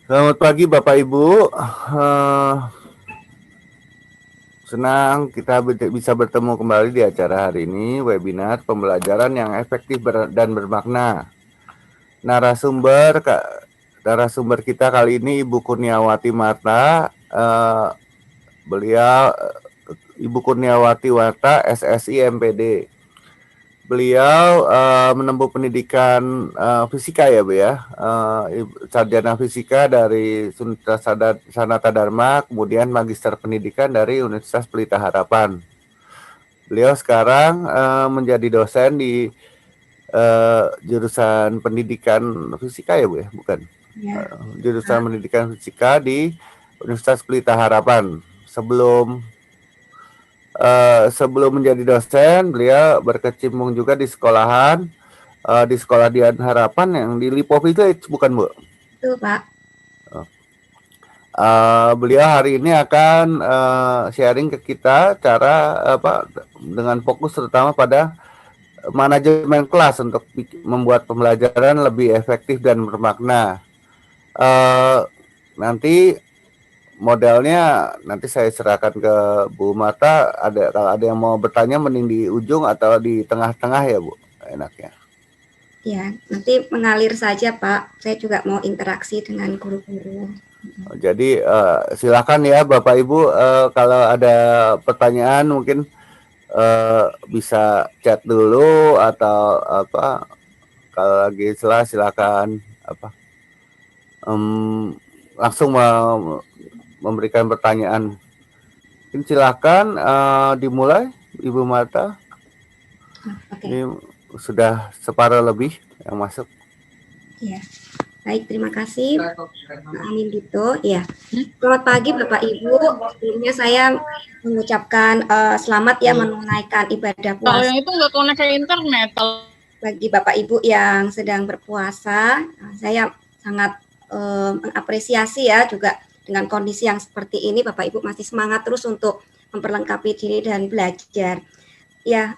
Selamat pagi Bapak Ibu. Senang kita bisa bertemu kembali di acara hari ini, webinar pembelajaran yang efektif dan bermakna. Narasumber kita kali ini Ibu Kurniawati Marta. Beliau Ibu Kurniawati Marta, SSI MPD. Beliau menempuh pendidikan fisika ya Bu ya, sarjana fisika dari Universitas Sanata Dharma, kemudian magister pendidikan dari Universitas Pelita Harapan. Beliau sekarang menjadi dosen di jurusan pendidikan fisika ya Bu ya, bukan? Ya. Jurusan pendidikan fisika di Universitas Pelita Harapan. Sebelum menjadi dosen, beliau berkecimpung juga di sekolahan, di sekolah Dian Harapan yang di Lipo Village, bukan Bu? Betul Pak. Beliau hari ini akan sharing ke kita cara dengan fokus terutama pada manajemen kelas untuk membuat pembelajaran lebih efektif dan bermakna. Nanti modelnya nanti saya serahkan ke Bu Marta. Kalau ada yang mau bertanya mending di ujung atau di tengah-tengah ya Bu, enaknya. Ya, nanti mengalir saja Pak. Saya juga mau interaksi dengan guru-guru. Jadi silakan ya Bapak Ibu, kalau ada pertanyaan mungkin bisa chat dulu atau apa. Kalau lagi silakan langsung memberikan pertanyaan. Mungkin silakan dimulai Ibu Marta. Oke. Ini sudah separuh lebih yang masuk. Ya. Baik, terima kasih Pak Amin Dito. Ya. Selamat pagi Bapak Ibu. Sebelumnya saya mengucapkan selamat ya menunaikan ibadah puasa. Kalau yang itu nggak connect ke internet. Bagi Bapak Ibu yang sedang berpuasa, saya sangat mengapresiasi ya juga dengan kondisi yang seperti ini Bapak Ibu masih semangat terus untuk memperlengkapi diri dan belajar. Ya,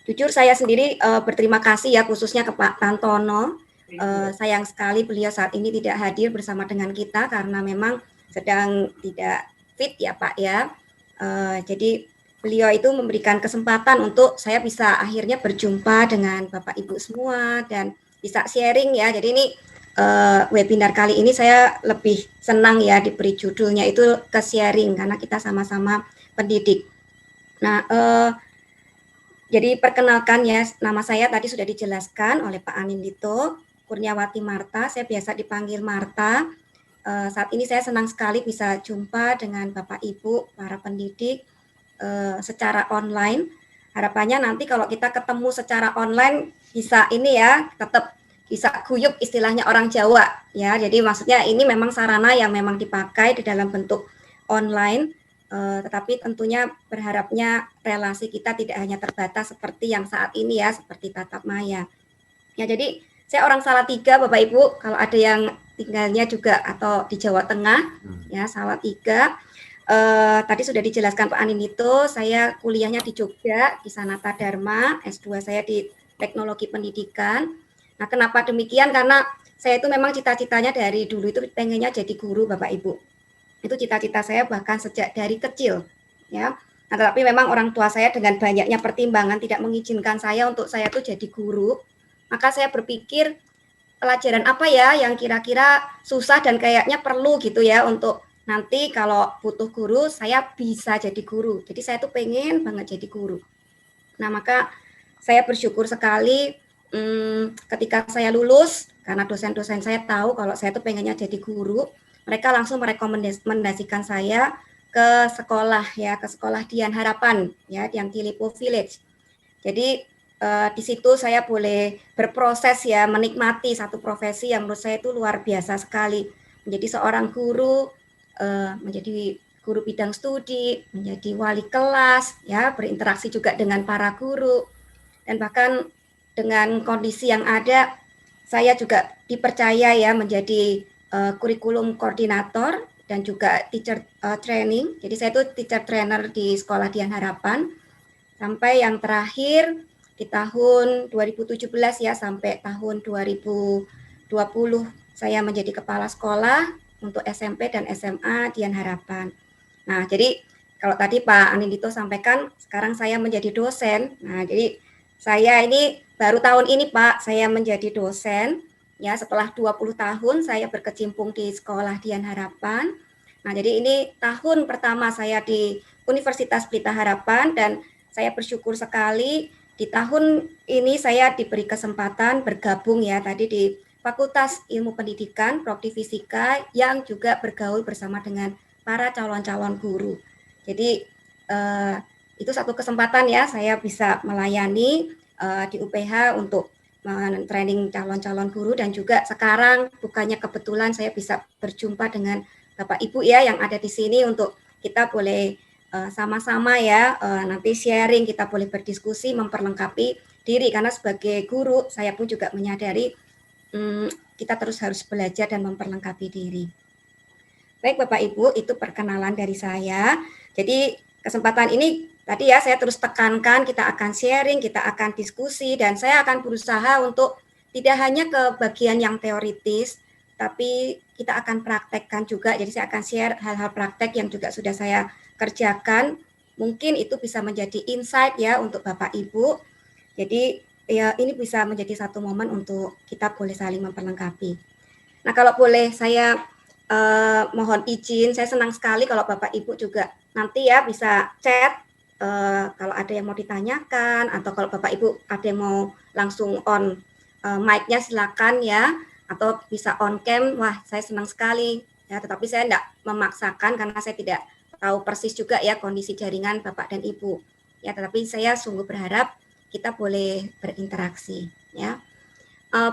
jujur saya sendiri berterima kasih ya khususnya ke Pak Tantono. Sayang sekali beliau saat ini tidak hadir bersama dengan kita karena memang sedang tidak fit ya Pak ya. Jadi beliau itu memberikan kesempatan untuk saya bisa akhirnya berjumpa dengan Bapak Ibu semua dan bisa sharing ya. Jadi ini webinar kali ini saya lebih senang ya diberi judulnya itu ke sharing karena kita sama-sama pendidik. Nah, jadi perkenalkan ya, nama saya tadi sudah dijelaskan oleh Pak Anindito, Kurniawati Marta, saya biasa dipanggil Marta. Saat ini saya senang sekali bisa jumpa dengan Bapak Ibu, para pendidik secara online. Harapannya nanti kalau kita ketemu secara online bisa ini ya, tetap bisa guyup istilahnya orang Jawa ya. Jadi maksudnya ini memang sarana yang memang dipakai di dalam bentuk online. Tetapi tentunya berharapnya relasi kita tidak hanya terbatas seperti yang saat ini ya, seperti tatap maya. Ya, jadi saya orang Salatiga, Bapak Ibu, kalau ada yang tinggalnya juga atau di Jawa Tengah, ya Salatiga. Tadi sudah dijelaskan Pak Aninito, saya kuliahnya di Jogja, di Sanata Dharma, S2 saya di Teknologi Pendidikan. Nah, kenapa demikian? Karena saya itu memang cita-citanya dari dulu itu pengennya jadi guru, Bapak Ibu. Itu cita-cita saya bahkan sejak dari kecil ya. Nah, tetapi memang orang tua saya dengan banyaknya pertimbangan tidak mengizinkan saya untuk saya tuh jadi guru. Maka saya berpikir pelajaran apa ya yang kira-kira susah dan kayaknya perlu gitu ya untuk nanti kalau butuh guru saya bisa jadi guru. Jadi saya tuh pengen banget jadi guru. Nah, maka saya bersyukur sekali ketika saya lulus karena dosen-dosen saya tahu kalau saya tuh pengennya jadi guru. Mereka langsung merekomendasikan saya ke sekolah ya, ke sekolah Dian Harapan ya, yang di Lipo Village. Jadi di situ saya boleh berproses ya, menikmati satu profesi yang menurut saya itu luar biasa sekali. Menjadi seorang guru, menjadi guru bidang studi, menjadi wali kelas ya, berinteraksi juga dengan para guru. Dan bahkan dengan kondisi yang ada, saya juga dipercaya ya menjadi kurikulum koordinator dan juga teacher training. Jadi saya itu teacher trainer di Sekolah Dian Harapan sampai yang terakhir di tahun 2017 ya sampai tahun 2020 saya menjadi kepala sekolah untuk SMP dan SMA Dian Harapan. Nah, jadi kalau tadi Pak Anindito sampaikan, sekarang saya menjadi dosen. Nah, jadi saya ini baru tahun ini Pak, saya menjadi dosen. Ya, setelah 20 tahun saya berkecimpung di sekolah Dian Harapan. Nah, jadi ini tahun pertama saya di Universitas Pelita Harapan dan saya bersyukur sekali di tahun ini saya diberi kesempatan bergabung ya tadi di Fakultas Ilmu Pendidikan Prodi Fisika yang juga bergaul bersama dengan para calon-calon guru. Jadi itu satu kesempatan ya saya bisa melayani di UPH untuk training calon-calon guru dan juga sekarang bukannya kebetulan saya bisa berjumpa dengan Bapak Ibu ya yang ada di sini untuk kita boleh sama-sama ya nanti sharing, kita boleh berdiskusi memperlengkapi diri karena sebagai guru saya pun juga menyadari kita terus harus belajar dan memperlengkapi diri. Baik Bapak Ibu, itu perkenalan dari saya. Jadi kesempatan ini tadi ya saya terus tekankan kita akan sharing, kita akan diskusi dan saya akan berusaha untuk tidak hanya ke bagian yang teoritis tapi kita akan praktekkan juga. Jadi saya akan share hal-hal praktek yang juga sudah saya kerjakan. Mungkin itu bisa menjadi insight ya untuk Bapak Ibu. Jadi ya ini bisa menjadi satu momen untuk kita boleh saling memperlengkapi. Nah kalau boleh saya mohon izin, saya senang sekali kalau Bapak Ibu juga nanti ya bisa chat kalau ada yang mau ditanyakan atau kalau Bapak Ibu ada yang mau langsung on mic-nya silakan ya atau bisa on cam. Wah saya senang sekali ya, tetapi saya tidak memaksakan karena saya tidak tahu persis juga ya kondisi jaringan Bapak dan Ibu ya, tetapi saya sungguh berharap kita boleh berinteraksi ya.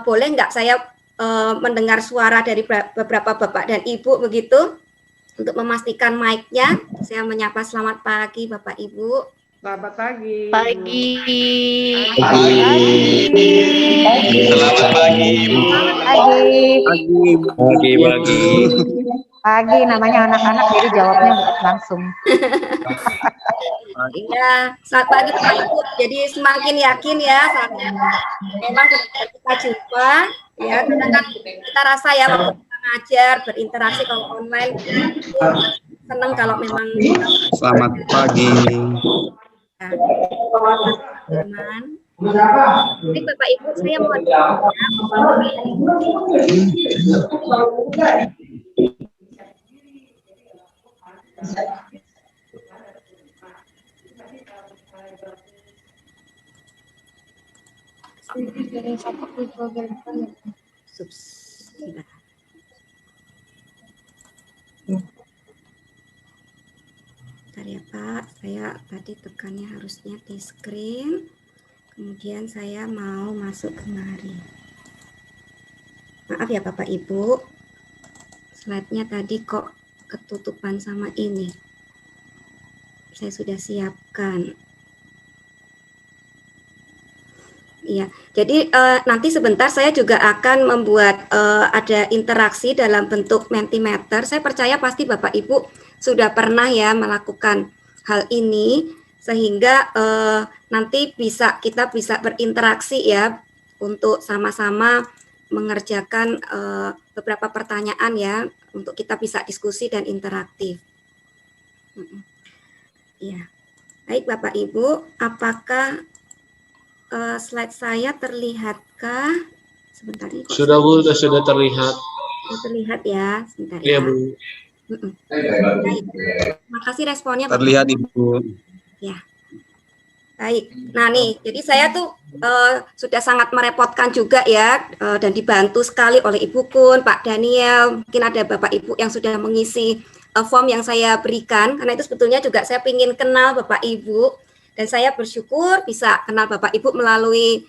Boleh nggak saya mendengar suara dari beberapa Bapak dan Ibu begitu untuk memastikan mic-nya. Saya menyapa selamat pagi Bapak Ibu. Selamat pagi. Pagi. Selamat pagi. Pagi namanya anak-anak jadi jawabnya langsung. Iya, selamat pagi Bapak Ibu. Jadi semakin yakin ya memang kita jumpa ya, karena kan kita rasa ya waktu kita ngajar berinteraksi kalau online senang kalau memang. Selamat pagi. Teman. Jadi Bapak Ibu saya mohon Bentar ya Pak, saya tadi tekannya harusnya di screen, kemudian saya mau masuk kemari. Maaf ya Bapak Ibu, slide-nya tadi kok ketutupan sama ini. Saya sudah siapkan. Iya, jadi nanti sebentar saya juga akan membuat ada interaksi dalam bentuk Mentimeter. Saya percaya pasti Bapak Ibu sudah pernah ya melakukan hal ini sehingga nanti kita bisa berinteraksi ya untuk sama-sama mengerjakan beberapa pertanyaan ya untuk kita bisa diskusi dan interaktif. Iya, baik Bapak Ibu, apakah slide saya terlihatkah? Sebentar ini. Sudah Bu, sudah terlihat. Sudah terlihat ya, sebentar Iya ya. Bu. Baik. Terima kasih responnya Bapak. Terlihat Ibu. Ya. Baik. Nah nih, jadi saya tuh sudah sangat merepotkan juga ya dan dibantu sekali oleh Ibu Kun, Pak Daniel, mungkin ada Bapak Ibu yang sudah mengisi form yang saya berikan, karena itu sebetulnya juga saya ingin kenal Bapak Ibu. Dan saya bersyukur bisa kenal Bapak Ibu melalui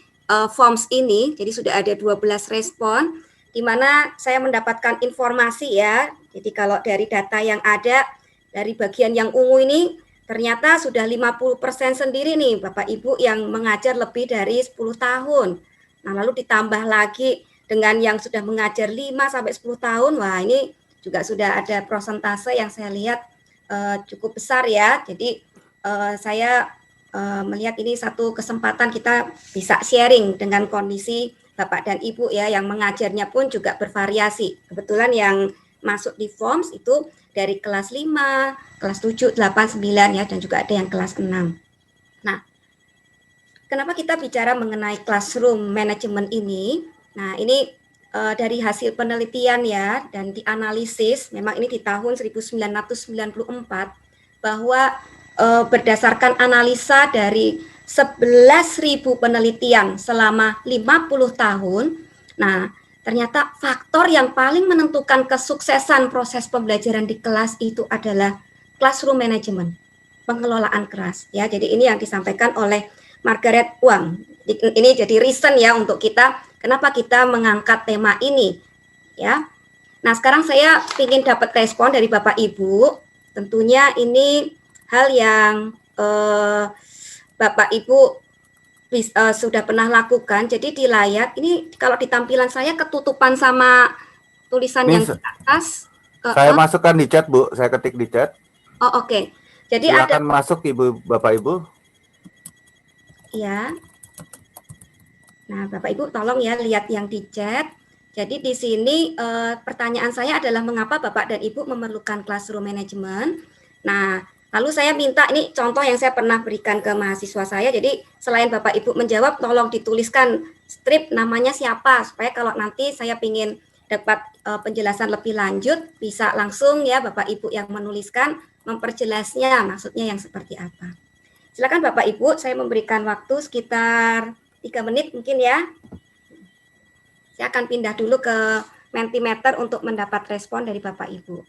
forms ini. Jadi sudah ada 12 respon, di mana saya mendapatkan informasi ya. Jadi kalau dari data yang ada, dari bagian yang ungu ini, ternyata sudah 50% sendiri nih Bapak Ibu yang mengajar lebih dari 10 tahun. Nah lalu ditambah lagi dengan yang sudah mengajar 5-10 tahun, wah ini juga sudah ada persentase yang saya lihat cukup besar ya. Jadi saya melihat ini satu kesempatan kita bisa sharing dengan kondisi Bapak dan Ibu ya, yang mengajarnya pun juga bervariasi. Kebetulan yang masuk di Forms itu dari kelas 5, kelas 7, 8, 9 ya, dan juga ada yang kelas 6. Nah, kenapa kita bicara mengenai classroom management ini? Nah, ini dari hasil penelitian ya, dan dianalisis, memang ini di tahun 1994, bahwa berdasarkan analisa dari 11.000 penelitian selama 50 tahun, nah ternyata faktor yang paling menentukan kesuksesan proses pembelajaran di kelas itu adalah classroom management, pengelolaan kelas ya. Jadi ini yang disampaikan oleh Margaret Wang. Ini jadi reason ya untuk kita kenapa kita mengangkat tema ini ya. Nah, sekarang saya ingin dapat respon dari Bapak Ibu. Tentunya ini hal yang Bapak Ibu sudah pernah lakukan. Jadi di layar ini kalau di tampilan saya ketutupan sama tulisan Ini yang di atas. saya masukkan di chat, Bu. Saya ketik di chat. Oh, oke. Jadi silakan ada masuk Ibu, Bapak Ibu. ya. Nah, Bapak Ibu tolong ya lihat yang di chat. Jadi di sini pertanyaan saya adalah mengapa Bapak dan Ibu memerlukan classroom management. Nah, lalu saya minta ini contoh yang saya pernah berikan ke mahasiswa saya. Jadi selain Bapak Ibu menjawab, tolong dituliskan strip namanya siapa supaya kalau nanti saya ingin dapat penjelasan lebih lanjut bisa langsung ya Bapak Ibu yang menuliskan memperjelasnya maksudnya yang seperti apa. Silakan Bapak Ibu, saya memberikan waktu sekitar 3 menit mungkin ya. Saya akan pindah dulu ke Mentimeter untuk mendapat respon dari Bapak Ibu.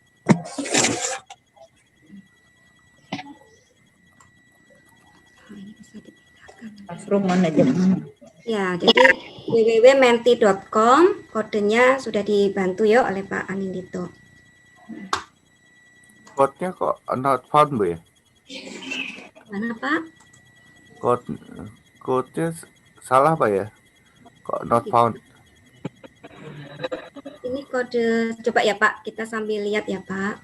Classroom manajemen. Ya, jadi www.menti.com, kodenya sudah dibantu ya oleh Pak Anindito. Code-nya kok not found, Bu ya? Mana Pak? Code-nya salah, Pak ya? Kok not found? Ini kode, coba ya Pak, kita sambil lihat ya Pak.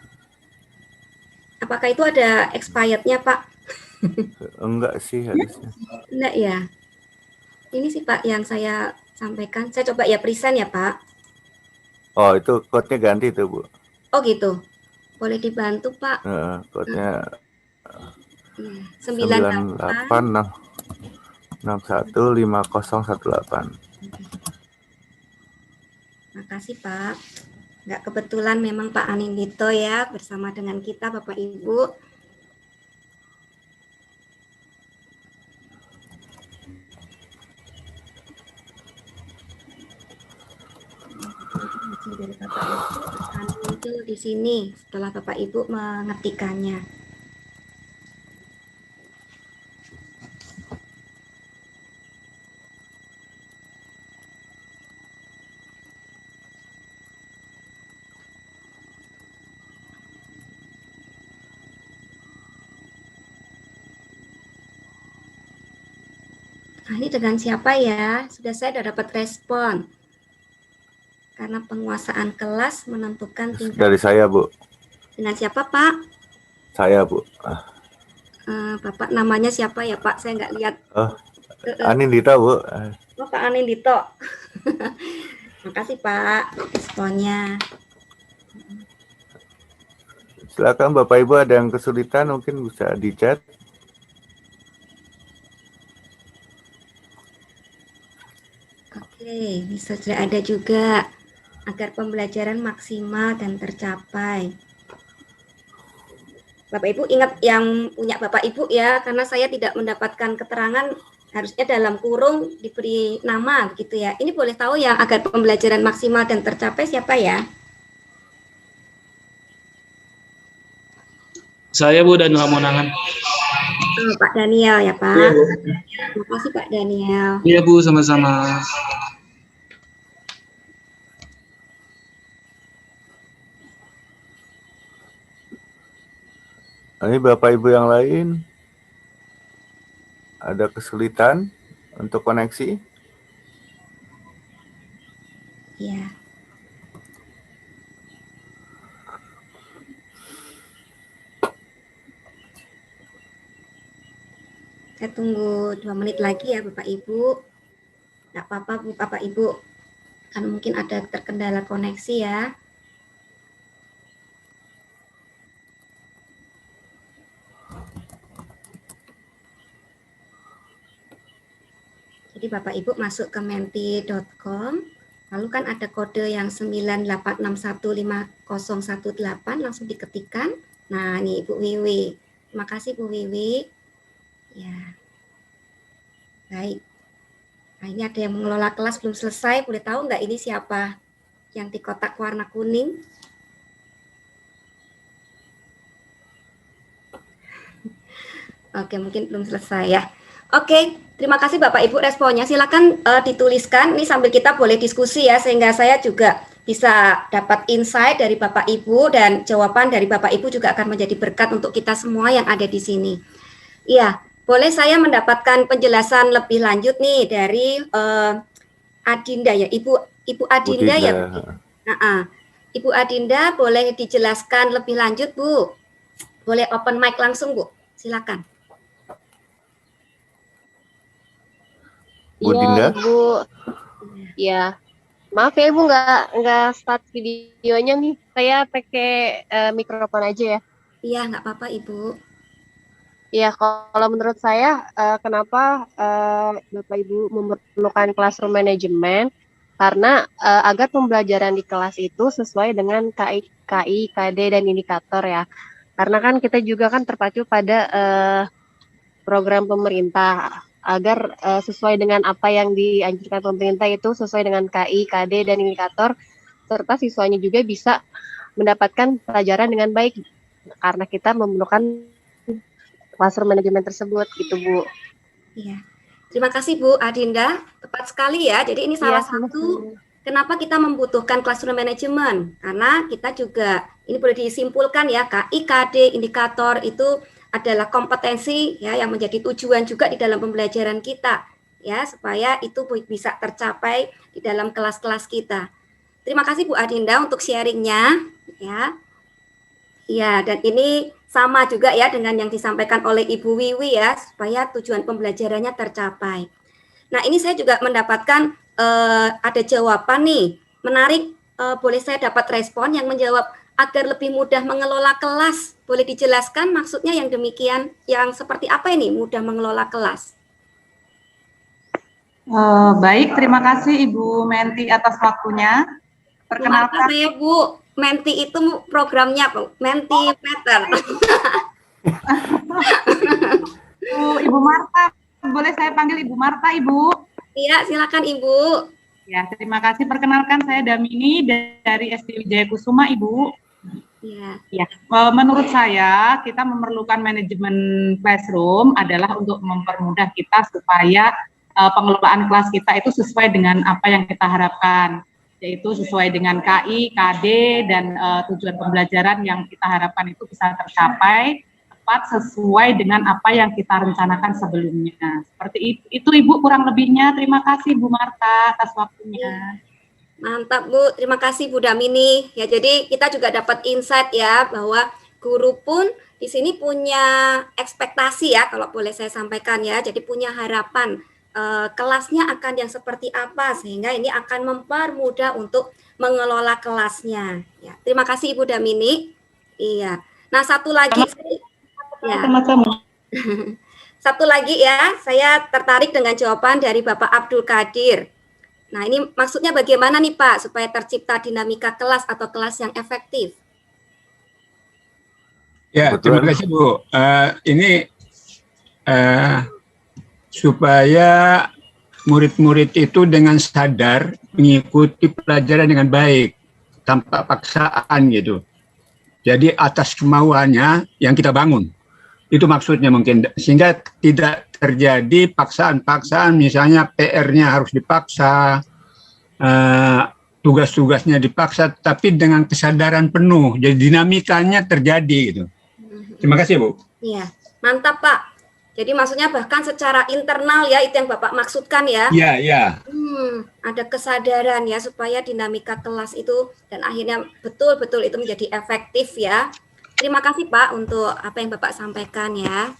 Apakah itu ada expired-nya Pak? Enggak sih harusnya. Enggak ya. Ini sih Pak yang saya sampaikan. Saya coba ya present ya Pak. Oh, itu code-nya ganti tuh, Bu. Oh gitu. Boleh dibantu Pak. Code-nya 98 98615018. Makasih Pak. Nggak kebetulan memang Pak Anindito ya bersama dengan kita Bapak Ibu. Dari Bapak Ibu akan muncul di sini setelah Bapak Ibu mengetikkannya. Nah, ini dengan siapa ya? Saya sudah dapat respon. Karena penguasaan kelas menentukan tingkat. Dari saya, Bu. Dengan siapa, Pak? Saya, Bu. Bapak namanya siapa ya, Pak? Saya nggak lihat. Anindito, Bu. Oh, Pak Anindito. Makasih, Pak, responnya. Silakan Bapak Ibu ada yang kesulitan mungkin bisa di chat. Oke, bisa sudah ada juga agar pembelajaran maksimal dan tercapai. Bapak Ibu ingat yang punya Bapak Ibu ya, karena saya tidak mendapatkan keterangan harusnya dalam kurung diberi nama begitu ya. Ini boleh tahu yang agar pembelajaran maksimal dan tercapai siapa ya? Saya Bu dan Lamonangan. Pak Daniel ya Pak. Iya, Bu. Terima kasih Pak Daniel. Iya Bu, sama-sama. Ini Bapak Ibu yang lain ada kesulitan untuk koneksi? Iya. Saya tunggu 2 menit lagi ya Bapak Ibu. Nggak apa-apa Bu, Bapak Ibu. Kan mungkin ada terkendala koneksi ya. Jadi Bapak Ibu masuk ke menti.com, lalu kan ada kode yang 986150118, langsung diketikkan. Nah, ini Ibu Wiwi. Terima kasih Bu Wiwi. Ya. Baik. Nah, ini ada yang mengelola kelas belum selesai. Boleh tahu nggak ini siapa yang di kotak warna kuning? Oke, mungkin belum selesai ya. Oke, terima kasih Bapak Ibu responnya. Silakan dituliskan. Ini sambil kita boleh diskusi ya, sehingga saya juga bisa dapat insight dari Bapak Ibu dan jawaban dari Bapak Ibu juga akan menjadi berkat untuk kita semua yang ada di sini. Iya, boleh saya mendapatkan penjelasan lebih lanjut nih dari Adinda ya, Ibu Adinda ya. Nah, Ibu Adinda boleh dijelaskan lebih lanjut Bu. Boleh open mic langsung Bu, silakan. Bu Dinda? Ibu. Ya, maaf ya Ibu nggak start videonya nih. Saya pakai mikrofon aja ya. Iya, nggak apa-apa Ibu. Ya, kalau menurut saya kenapa Bapak Ibu memerlukan classroom management karena agar pembelajaran di kelas itu sesuai dengan KI, KD dan indikator ya. Karena kan kita juga kan terpacu pada program pemerintah agar sesuai dengan apa yang dianjurkan pemerintah itu sesuai dengan KI, KD, dan indikator, serta siswanya juga bisa mendapatkan pelajaran dengan baik karena kita memerlukan classroom manajemen tersebut gitu Bu. Iya, terima kasih Bu Adinda, tepat sekali ya. Jadi ini salah satu kenapa kita membutuhkan classroom management, karena kita juga ini boleh disimpulkan ya, KI, KD, indikator itu adalah kompetensi ya yang menjadi tujuan juga di dalam pembelajaran kita ya, supaya itu bisa tercapai di dalam kelas-kelas kita. Terima kasih Bu Adinda untuk sharingnya ya. Ya, dan ini sama juga ya dengan yang disampaikan oleh Ibu Wiwi ya, supaya tujuan pembelajarannya tercapai. Nah, ini saya juga mendapatkan ada jawaban nih, menarik. Boleh saya dapat respon yang menjawab agar lebih mudah mengelola kelas. Boleh dijelaskan maksudnya yang demikian, yang seperti apa ini mudah mengelola kelas? Baik, terima kasih Ibu Menti atas waktunya. Perkenalkan saya Bu, Menti itu programnya Mentimeter. Ibu Marta, boleh saya panggil Ibu Marta, Ibu? Iya, silakan Ibu. Ya, terima kasih. Perkenalkan saya Damini dari SD Wijaya Kusuma, Ibu. Ya, menurut saya kita memerlukan manajemen classroom adalah untuk mempermudah kita supaya pengelolaan kelas kita itu sesuai dengan apa yang kita harapkan, yaitu sesuai dengan KI, KD, dan tujuan pembelajaran yang kita harapkan itu bisa tercapai tepat sesuai dengan apa yang kita rencanakan sebelumnya. Seperti itu Ibu kurang lebihnya. Terima kasih Bu Marta atas waktunya. Mantap Bu, terima kasih Bu Damini. Ya, jadi kita juga dapat insight ya bahwa guru pun di sini punya ekspektasi ya, kalau boleh saya sampaikan ya. Jadi punya harapan kelasnya akan yang seperti apa, sehingga ini akan mempermudah untuk mengelola kelasnya. Ya, terima kasih Ibu Damini. Iya. Nah, satu lagi ya. Satu lagi ya, saya tertarik dengan jawaban dari Bapak Abdul Qadir. Nah, ini maksudnya bagaimana nih Pak supaya tercipta dinamika kelas atau kelas yang efektif? Ya, Betul. terima kasih Bu. Ini supaya murid-murid itu dengan sadar mengikuti pelajaran dengan baik tanpa paksaan gitu. Jadi atas kemauannya yang kita bangun. Itu maksudnya mungkin, sehingga tidak terjadi paksaan-paksaan, misalnya PR-nya harus dipaksa, tugas-tugasnya dipaksa, tapi dengan kesadaran penuh, jadi dinamikanya terjadi gitu. Terima kasih Bu. Iya, mantap Pak. Jadi maksudnya bahkan secara internal ya, itu yang Bapak maksudkan ya. Iya, iya. Ada kesadaran ya supaya dinamika kelas itu dan akhirnya betul-betul itu menjadi efektif ya. Terima kasih Pak untuk apa yang Bapak sampaikan ya.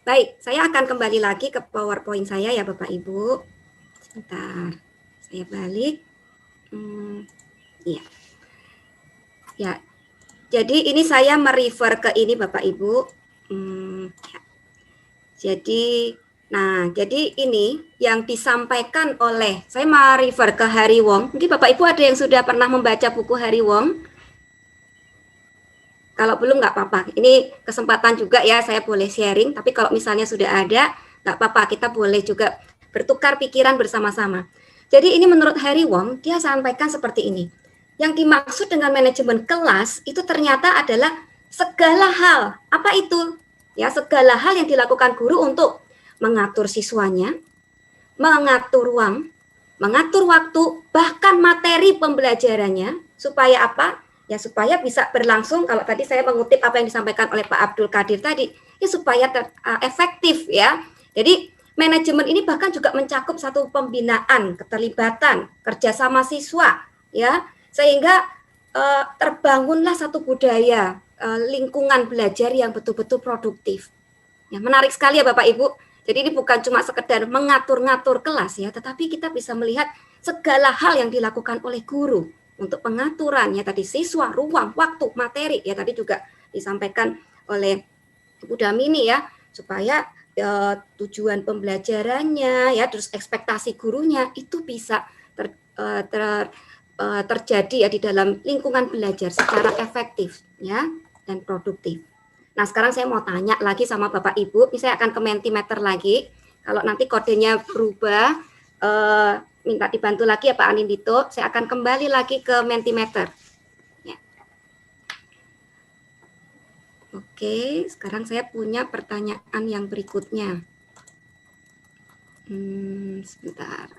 Baik, saya akan kembali lagi ke PowerPoint saya ya Bapak Ibu. Sebentar, saya balik. Iya. Ya, jadi ini saya merefer ke ini Bapak Ibu. Ya. Jadi, jadi ini yang disampaikan oleh, saya merefer ke Harry Wong. Mungkin Bapak Ibu ada yang sudah pernah membaca buku Harry Wong? Kalau belum nggak apa-apa, ini kesempatan juga ya saya boleh sharing, tapi kalau misalnya sudah ada, nggak apa-apa, kita boleh juga bertukar pikiran bersama-sama. Jadi ini menurut Harry Wong, dia sampaikan seperti ini. Yang dimaksud dengan manajemen kelas itu ternyata adalah segala hal. Apa itu? Ya, segala hal yang dilakukan guru untuk mengatur siswanya, mengatur ruang, mengatur waktu, bahkan materi pembelajarannya, supaya apa? Ya supaya bisa berlangsung, kalau tadi saya mengutip apa yang disampaikan oleh Pak Abdul Qadir tadi, ya supaya efektif ya. Jadi manajemen ini bahkan juga mencakup satu pembinaan, keterlibatan, kerjasama siswa ya, sehingga terbangunlah satu budaya lingkungan belajar yang betul-betul produktif. Ya, menarik sekali ya Bapak Ibu. Jadi ini bukan cuma sekedar mengatur-ngatur kelas ya, tetapi kita bisa melihat segala hal yang dilakukan oleh guru untuk pengaturan ya tadi siswa, ruang, waktu, materi ya tadi juga disampaikan oleh Ibu Damini ya, supaya tujuan pembelajarannya ya terus ekspektasi gurunya itu bisa terjadi ya di dalam lingkungan belajar secara efektif ya dan produktif. Nah, sekarang saya mau tanya lagi sama Bapak Ibu, ini saya akan ke Mentimeter lagi. Kalau nanti kodenya berubah, minta dibantu lagi ya Pak Anindito, saya akan kembali lagi ke Mentimeter. Ya. Oke, sekarang saya punya pertanyaan yang berikutnya. Sebentar.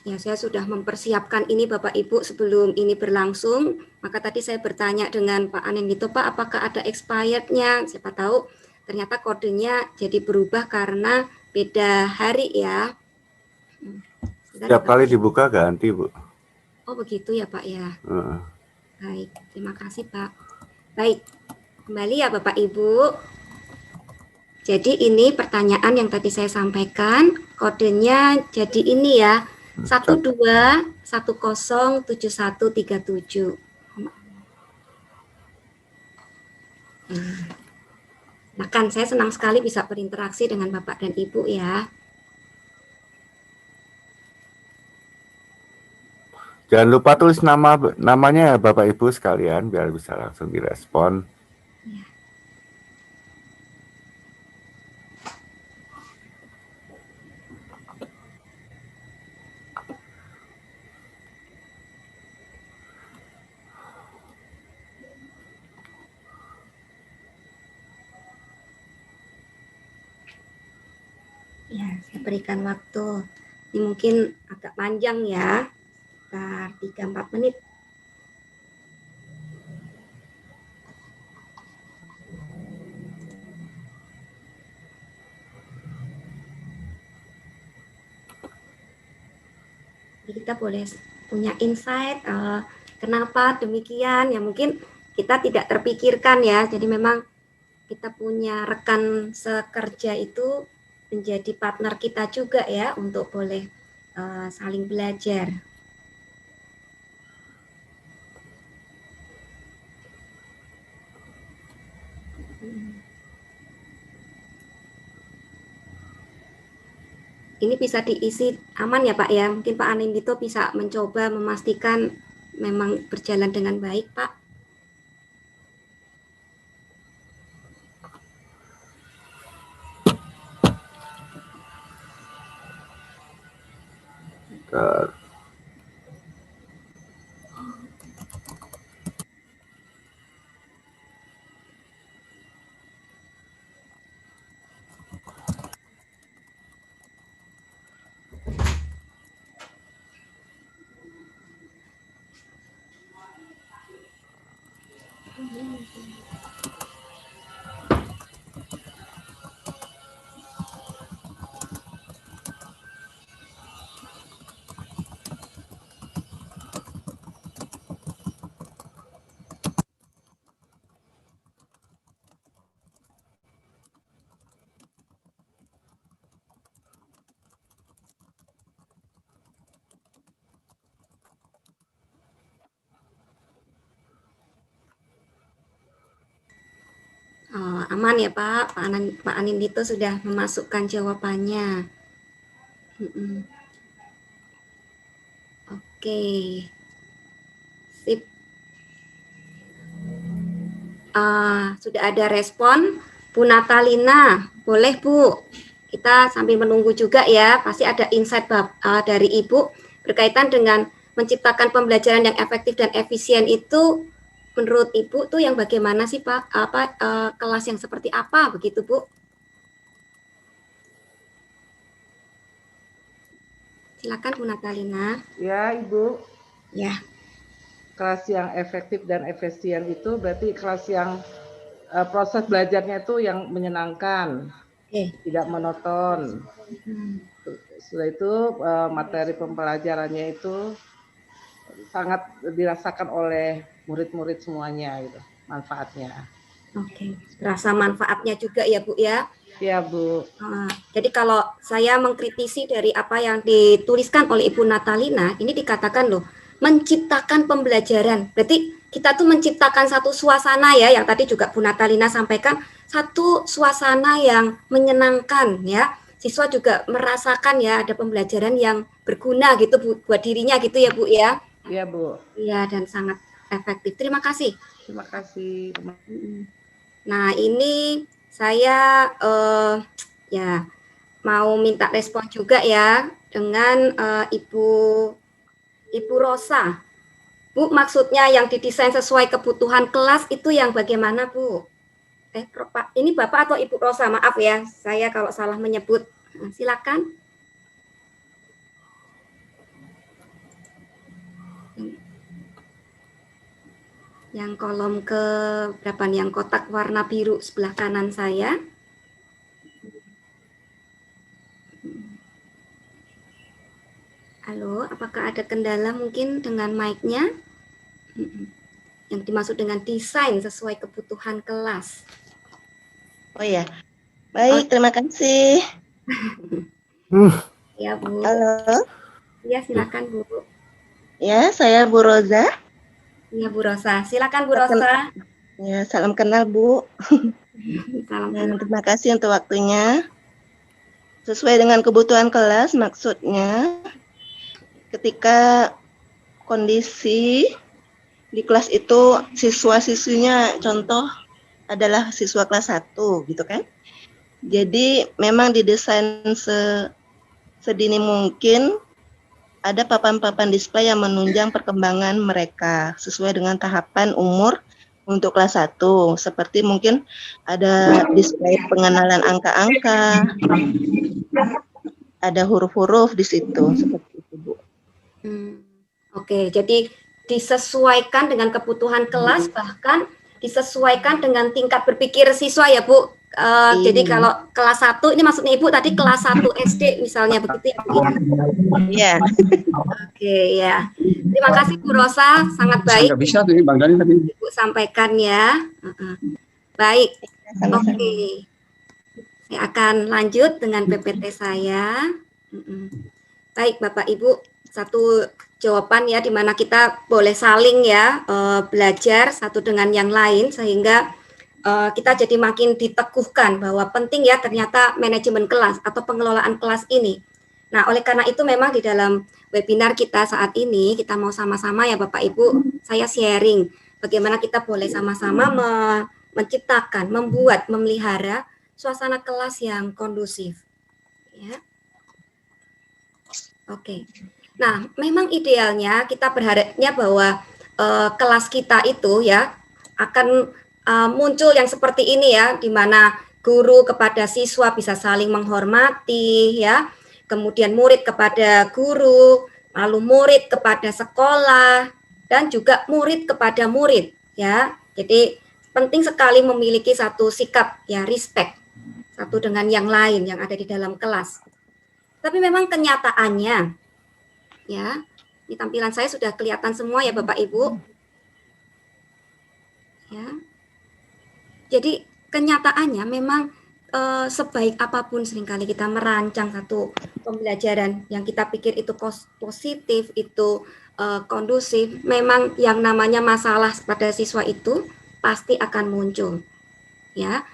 Ya, saya sudah mempersiapkan ini Bapak Ibu sebelum ini berlangsung. Maka tadi saya bertanya dengan Pak Anindito, Pak, apakah ada expired-nya? Siapa tahu ternyata kodenya jadi berubah karena beda hari ya. Setiap kali dibuka ganti, Bu. Oh begitu ya Pak ya. Baik, terima kasih Pak. Baik, kembali ya Bapak Ibu. Jadi ini pertanyaan yang tadi saya sampaikan, kodenya jadi ini ya, 12107137. Nah kan saya senang sekali bisa berinteraksi dengan Bapak dan Ibu ya. Jangan lupa tulis namanya ya Bapak Ibu sekalian biar bisa langsung direspon. Ya. Ya, saya berikan waktu. Ini mungkin agak panjang ya. Sekitar 3-4 menit. Jadi kita boleh punya insight kenapa demikian, ya mungkin kita tidak terpikirkan ya. Jadi memang kita punya rekan sekerja itu menjadi partner kita juga ya untuk boleh saling belajar. Ini bisa diisi aman ya Pak ya. Mungkin Pak Anindito bisa mencoba memastikan memang berjalan dengan baik Pak. aman ya Pak. Pak Anindito sudah memasukkan jawabannya. Oke. Sip. Sudah ada respon. Bu Natalina, boleh Bu. Kita sambil menunggu juga ya. Pasti ada insight dari Ibu berkaitan dengan menciptakan pembelajaran yang efektif dan efisien itu. Menurut Ibu tuh yang bagaimana sih Pak? Kelas yang seperti apa begitu Bu? Silakan Bu Natalina. Ya Ibu. Ya. Kelas yang efektif dan efisien itu berarti kelas yang proses belajarnya itu yang menyenangkan, tidak monoton. Setelah itu materi pembelajarannya itu sangat dirasakan oleh murid-murid semuanya gitu, manfaatnya. Oke, rasa manfaatnya juga ya Bu ya? Ya Bu. Jadi kalau saya mengkritisi dari apa yang dituliskan oleh Ibu Natalina, ini dikatakan loh, menciptakan pembelajaran. Berarti kita tuh menciptakan satu suasana ya, yang tadi juga Bu Natalina sampaikan, satu suasana yang menyenangkan ya. Siswa juga merasakan ya ada pembelajaran yang berguna gitu Bu, buat dirinya gitu ya Bu ya? Iya Bu. Iya, dan sangat efektif. Terima kasih. Terima kasih. Nah, ini saya ya mau minta respon juga ya dengan Ibu Rosa. Bu, maksudnya yang didesain sesuai kebutuhan kelas itu yang bagaimana, Bu? Pak, ini Bapak atau Ibu Rosa? Maaf ya, saya kalau salah menyebut. Nah, silakan. Yang kolom ke berapa nih, yang kotak warna biru sebelah kanan saya. Halo, apakah ada kendala mungkin dengan mic-nya? Yang dimaksud dengan desain sesuai kebutuhan kelas. Oh ya, baik, terima kasih. Ya Bu. Halo. Ya, silakan Bu. Ya, saya Bu Roza. Iya Bu Rosa, silakan Bu Rosa. Ya, salam kenal Bu. Salam kenal. Terima kasih untuk waktunya. Sesuai dengan kebutuhan kelas, maksudnya ketika kondisi di kelas itu siswa-siswinya contoh adalah siswa kelas 1 gitu kan. Jadi memang didesain sedini mungkin ada papan-papan display yang menunjang perkembangan mereka sesuai dengan tahapan umur untuk kelas 1. Seperti mungkin ada display pengenalan angka-angka, ada huruf-huruf di situ, seperti itu Bu. Oke, jadi disesuaikan dengan kebutuhan kelas, bahkan disesuaikan dengan tingkat berpikir siswa ya Bu. Jadi kalau kelas 1, ini maksudnya Ibu tadi kelas 1 SD misalnya begitu ya Bu? Iya. Oke ya. Terima kasih Bu Rosa, sangat baik. Bisa tuh Bang Dani tadi. Ibu sampaikan ya. Baik. Oke. Saya akan lanjut dengan PPT saya. Baik Bapak Ibu, satu jawaban ya di mana kita boleh saling ya belajar satu dengan yang lain sehingga kita jadi makin diteguhkan bahwa penting ya ternyata manajemen kelas atau pengelolaan kelas ini. Nah, oleh karena itu memang di dalam webinar kita saat ini kita mau sama-sama ya Bapak Ibu, saya sharing bagaimana kita boleh sama-sama menciptakan, membuat, memelihara suasana kelas yang kondusif. Ya. Oke. Nah, memang idealnya kita berharapnya bahwa kelas kita itu ya akan muncul yang seperti ini ya, di mana guru kepada siswa bisa saling menghormati ya, kemudian murid kepada guru, lalu murid kepada sekolah, dan juga murid kepada murid ya. Jadi penting sekali memiliki satu sikap ya, respect satu dengan yang lain yang ada di dalam kelas. Tapi memang kenyataannya ya, di tampilan saya sudah kelihatan semua ya Bapak Ibu. Ya. Jadi kenyataannya memang sebaik apapun seringkali kita merancang satu pembelajaran yang kita pikir itu positif, itu kondusif, memang yang namanya masalah pada siswa itu pasti akan muncul. Ya.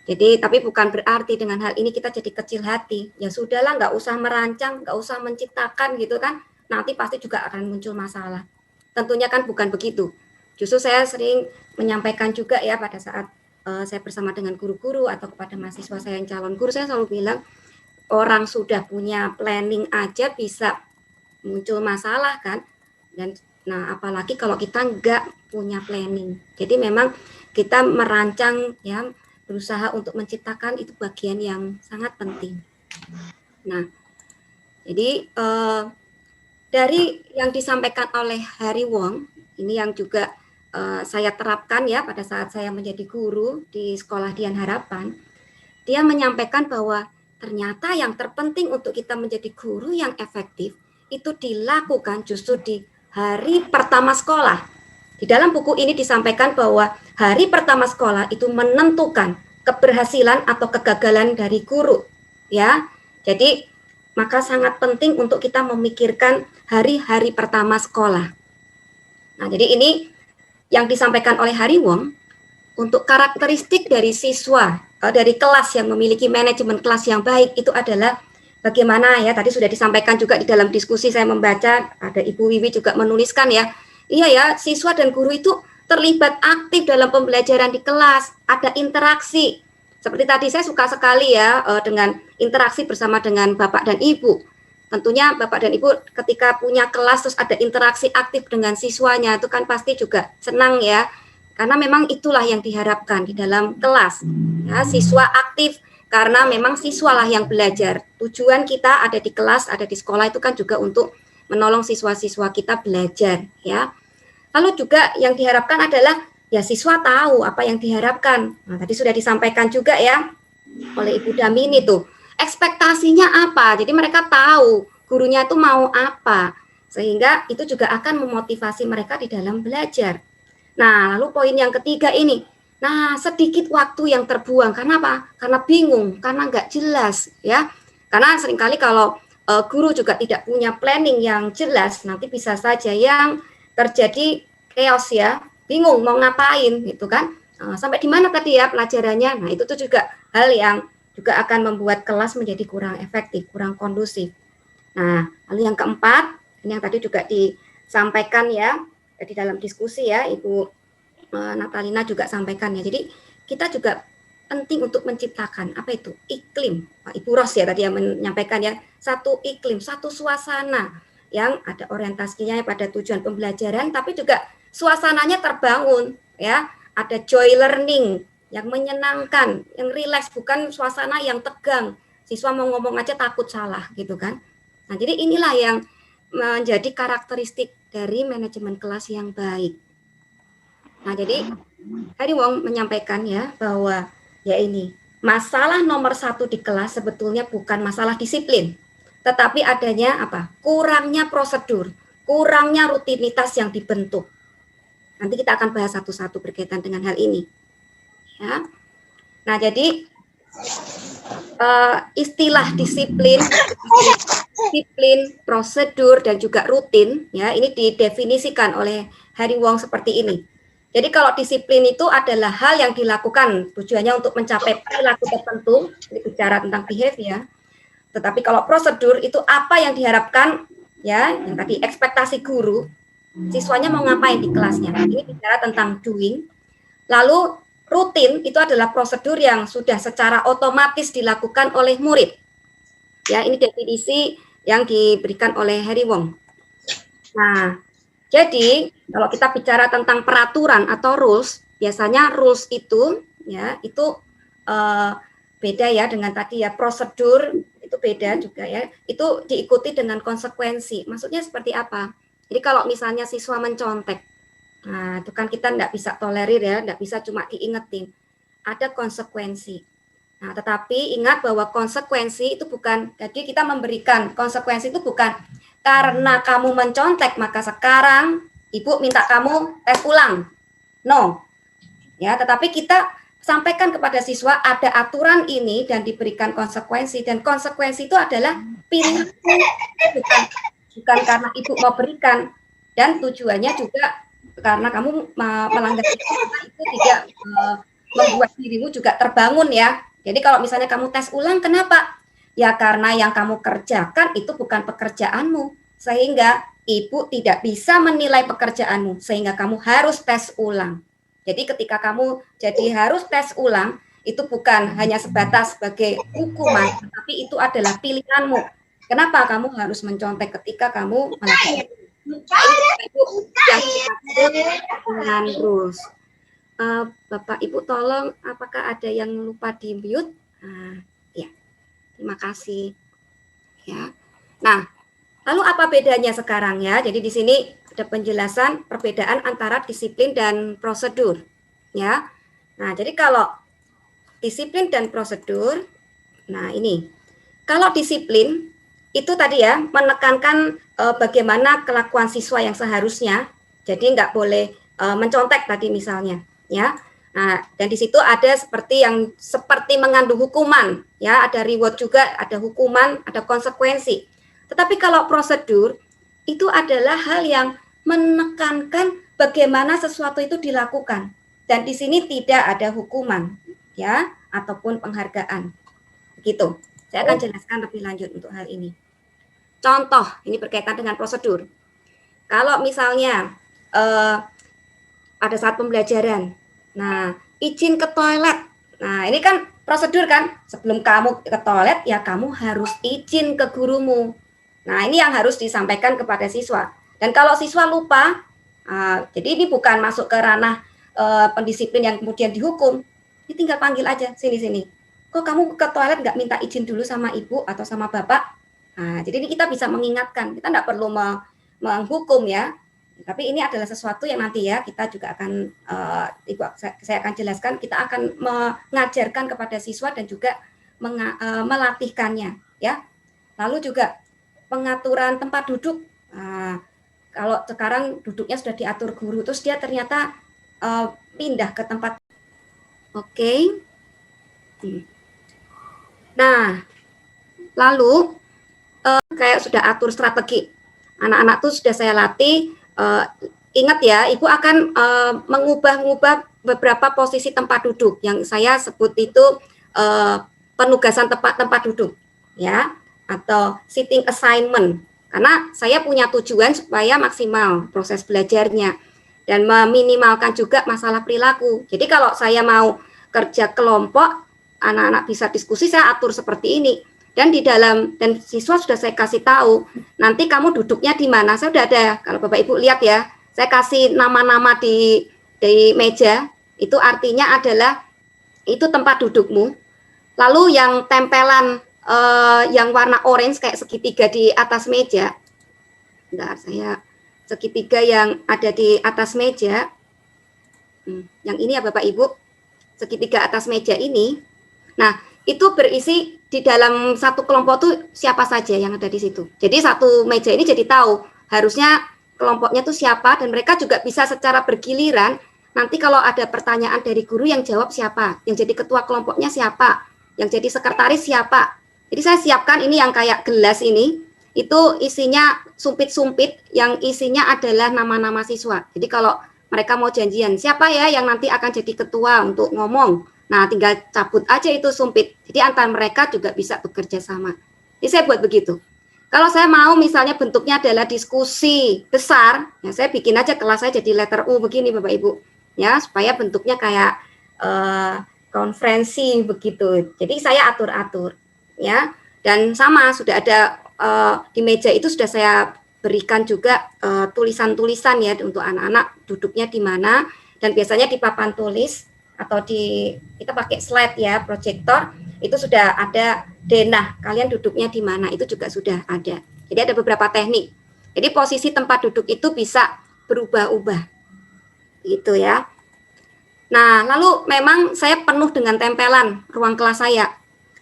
Jadi, tapi bukan berarti dengan hal ini kita jadi kecil hati. Ya sudahlah, nggak usah merancang, nggak usah menciptakan gitu kan. Nanti pasti juga akan muncul masalah. Tentunya kan bukan begitu. Justru saya sering menyampaikan juga ya pada saat saya bersama dengan guru-guru atau kepada mahasiswa saya yang calon guru, saya selalu bilang, orang sudah punya planning aja bisa muncul masalah kan. Dan nah apalagi kalau kita nggak punya planning. Jadi memang kita merancang ya, berusaha untuk menciptakan itu bagian yang sangat penting. Nah, jadi dari yang disampaikan oleh Harry Wong, ini yang juga saya terapkan ya pada saat saya menjadi guru di Sekolah Dian Harapan, dia menyampaikan bahwa ternyata yang terpenting untuk kita menjadi guru yang efektif itu dilakukan justru di hari pertama sekolah. Di dalam buku ini disampaikan bahwa hari pertama sekolah itu menentukan keberhasilan atau kegagalan dari guru, ya. Jadi maka sangat penting untuk kita memikirkan hari-hari pertama sekolah. Nah, jadi ini yang disampaikan oleh Harry Wong untuk karakteristik dari siswa dari kelas yang memiliki manajemen kelas yang baik itu adalah bagaimana ya, tadi sudah disampaikan juga di dalam diskusi saya membaca, ada Ibu Wiwi juga menuliskan ya. Iya ya, siswa dan guru itu terlibat aktif dalam pembelajaran di kelas, ada interaksi. Seperti tadi saya suka sekali ya dengan interaksi bersama dengan Bapak dan Ibu. Tentunya Bapak dan Ibu ketika punya kelas terus ada interaksi aktif dengan siswanya itu kan pasti juga senang ya. Karena memang itulah yang diharapkan di dalam kelas. Ya, siswa aktif karena memang siswalah yang belajar. Tujuan kita ada di kelas, ada di sekolah itu kan juga untuk menolong siswa-siswa kita belajar ya. Lalu juga yang diharapkan adalah ya siswa tahu apa yang diharapkan. Nah, tadi sudah disampaikan juga ya oleh Ibu Damini tuh. Ekspektasinya apa? Jadi mereka tahu gurunya itu mau apa. Sehingga itu juga akan memotivasi mereka di dalam belajar. Nah, lalu poin yang ketiga ini. Nah, sedikit waktu yang terbuang. Karena apa? Karena bingung, karena nggak jelas ya. Karena seringkali kalau guru juga tidak punya planning yang jelas, nanti bisa saja yang terjadi chaos ya, bingung mau ngapain gitu kan. Sampai di mana tadi ya pelajarannya. Nah, itu tuh juga hal yang juga akan membuat kelas menjadi kurang efektif, kurang kondusif. Nah, lalu yang keempat, ini yang tadi juga disampaikan ya di dalam diskusi ya, Ibu Natalina juga sampaikan ya. Jadi kita juga penting untuk menciptakan apa itu iklim. Pak Ibu Ros ya tadi yang menyampaikan ya, satu iklim, satu suasana yang ada orientasinya pada tujuan pembelajaran, tapi juga suasananya terbangun ya, ada joy learning yang menyenangkan, yang rileks, bukan suasana yang tegang. Siswa mau ngomong aja takut salah gitu kan. Nah, jadi inilah yang menjadi karakteristik dari manajemen kelas yang baik. Nah, jadi Harry Wong menyampaikan ya bahwa ya ini masalah nomor satu di kelas sebetulnya bukan masalah disiplin, tetapi adanya apa? Kurangnya prosedur, kurangnya rutinitas yang dibentuk. Nanti kita akan bahas satu-satu berkaitan dengan hal ini. Ya. Nah, jadi istilah disiplin, prosedur dan juga rutin ya, ini didefinisikan oleh Harry Wong seperti ini. Jadi kalau disiplin itu adalah hal yang dilakukan tujuannya untuk mencapai perilaku tertentu, bicara tentang behavior. Tetapi kalau prosedur itu apa yang diharapkan ya, yang tadi ekspektasi guru, siswanya mau ngapain di kelasnya. Ini bicara tentang doing. Lalu rutin itu adalah prosedur yang sudah secara otomatis dilakukan oleh murid. Ya, ini definisi yang diberikan oleh Harry Wong. Nah, jadi kalau kita bicara tentang peraturan atau rules, biasanya rules itu ya itu beda ya dengan tadi ya, prosedur itu beda juga ya. Itu diikuti dengan konsekuensi. Maksudnya seperti apa? Jadi kalau misalnya siswa mencontek, nah itu kan kita enggak bisa tolerir ya, enggak bisa cuma diingetin. Ada konsekuensi. Nah, tetapi ingat bahwa konsekuensi itu bukan, jadi kita memberikan konsekuensi itu bukan karena kamu mencontek maka sekarang ibu minta kamu tes ulang. No. Ya, tetapi kita sampaikan kepada siswa ada aturan ini dan diberikan konsekuensi, dan konsekuensi itu adalah pilihan, bukan karena ibu mau berikan, dan tujuannya juga karena kamu melanggar itu tidak membuat dirimu juga terbangun ya. Jadi kalau misalnya kamu tes ulang, kenapa? Ya karena yang kamu kerjakan itu bukan pekerjaanmu, sehingga ibu tidak bisa menilai pekerjaanmu, sehingga kamu harus tes ulang. Jadi ketika kamu jadi harus tes ulang, itu bukan hanya sebatas sebagai hukuman, tapi itu adalah pilihanmu. Kenapa kamu harus mencontek ketika kamu melakukan itu? Dengan terus. Bapak Ibu tolong, apakah ada yang lupa di mute? Ya, terima kasih. Ya. Nah, lalu apa bedanya sekarang ya? Jadi di sini ada penjelasan perbedaan antara disiplin dan prosedur. Ya. Nah, jadi kalau disiplin dan prosedur, nah ini, kalau disiplin itu tadi ya menekankan bagaimana kelakuan siswa yang seharusnya, jadi nggak boleh mencontek tadi misalnya, ya. Nah, dan di situ ada seperti mengandung hukuman, ya, ada reward juga, ada hukuman, ada konsekuensi. Tetapi kalau prosedur itu adalah hal yang menekankan bagaimana sesuatu itu dilakukan, dan di sini tidak ada hukuman, ya, ataupun penghargaan. Begitu. Saya akan jelaskan lebih lanjut untuk hal ini. Contoh, ini berkaitan dengan prosedur. Kalau misalnya pada saat pembelajaran, nah izin ke toilet, nah ini kan prosedur kan, sebelum kamu ke toilet ya kamu harus izin ke gurumu. Nah ini yang harus disampaikan kepada siswa. Dan kalau siswa lupa, jadi ini bukan masuk ke ranah pendisiplin yang kemudian dihukum, ini tinggal panggil aja, sini-sini. Kok kamu ke toilet nggak minta izin dulu sama ibu atau sama bapak? Nah, jadi ini kita bisa mengingatkan, kita nggak perlu menghukum ya, tapi ini adalah sesuatu yang nanti ya kita juga akan, saya akan jelaskan, kita akan mengajarkan kepada siswa dan juga melatihkannya ya. Lalu juga pengaturan tempat duduk, kalau sekarang duduknya sudah diatur guru, terus dia ternyata pindah ke tempat, oke. Nah, lalu kayak sudah atur strategi. Anak-anak tuh sudah saya latih, ingat ya, Ibu akan mengubah beberapa posisi tempat duduk yang saya sebut itu penugasan tempat duduk, ya, atau sitting assignment. Karena saya punya tujuan supaya maksimal proses belajarnya dan meminimalkan juga masalah perilaku. Jadi kalau saya mau kerja kelompok, anak-anak bisa diskusi, saya atur seperti ini. Dan di dalam, dan siswa sudah saya kasih tahu, nanti kamu duduknya di mana, saya sudah ada, kalau Bapak Ibu lihat ya, saya kasih nama-nama di meja, itu artinya adalah, itu tempat dudukmu. Lalu yang tempelan, yang warna orange kayak segitiga di atas meja, bentar, saya, segitiga yang ada di atas meja, yang ini ya Bapak Ibu, segitiga atas meja ini, nah, itu berisi di dalam satu kelompok tuh siapa saja yang ada di situ. Jadi satu meja ini jadi tahu harusnya kelompoknya tuh siapa, dan mereka juga bisa secara bergiliran nanti kalau ada pertanyaan dari guru yang jawab siapa, yang jadi ketua kelompoknya siapa, yang jadi sekretaris siapa. Jadi saya siapkan ini yang kayak gelas ini, itu isinya sumpit-sumpit yang isinya adalah nama-nama siswa. Jadi kalau mereka mau janjian, siapa ya yang nanti akan jadi ketua untuk ngomong, nah, tinggal cabut aja itu sumpit. Jadi antar mereka juga bisa bekerja sama. Jadi saya buat begitu. Kalau saya mau misalnya bentuknya adalah diskusi besar, ya saya bikin aja kelas saya jadi letter U begini Bapak Ibu. Ya, supaya bentuknya kayak konferensi begitu. Jadi saya atur-atur ya. Dan sama sudah ada di meja itu sudah saya berikan juga tulisan-tulisan ya untuk anak-anak duduknya di mana, dan biasanya di papan tulis atau kita pakai slide ya, proyektor, itu sudah ada denah, kalian duduknya di mana, itu juga sudah ada. Jadi ada beberapa teknik. Jadi posisi tempat duduk itu bisa berubah-ubah. Gitu ya. Nah, lalu memang saya penuh dengan tempelan ruang kelas saya.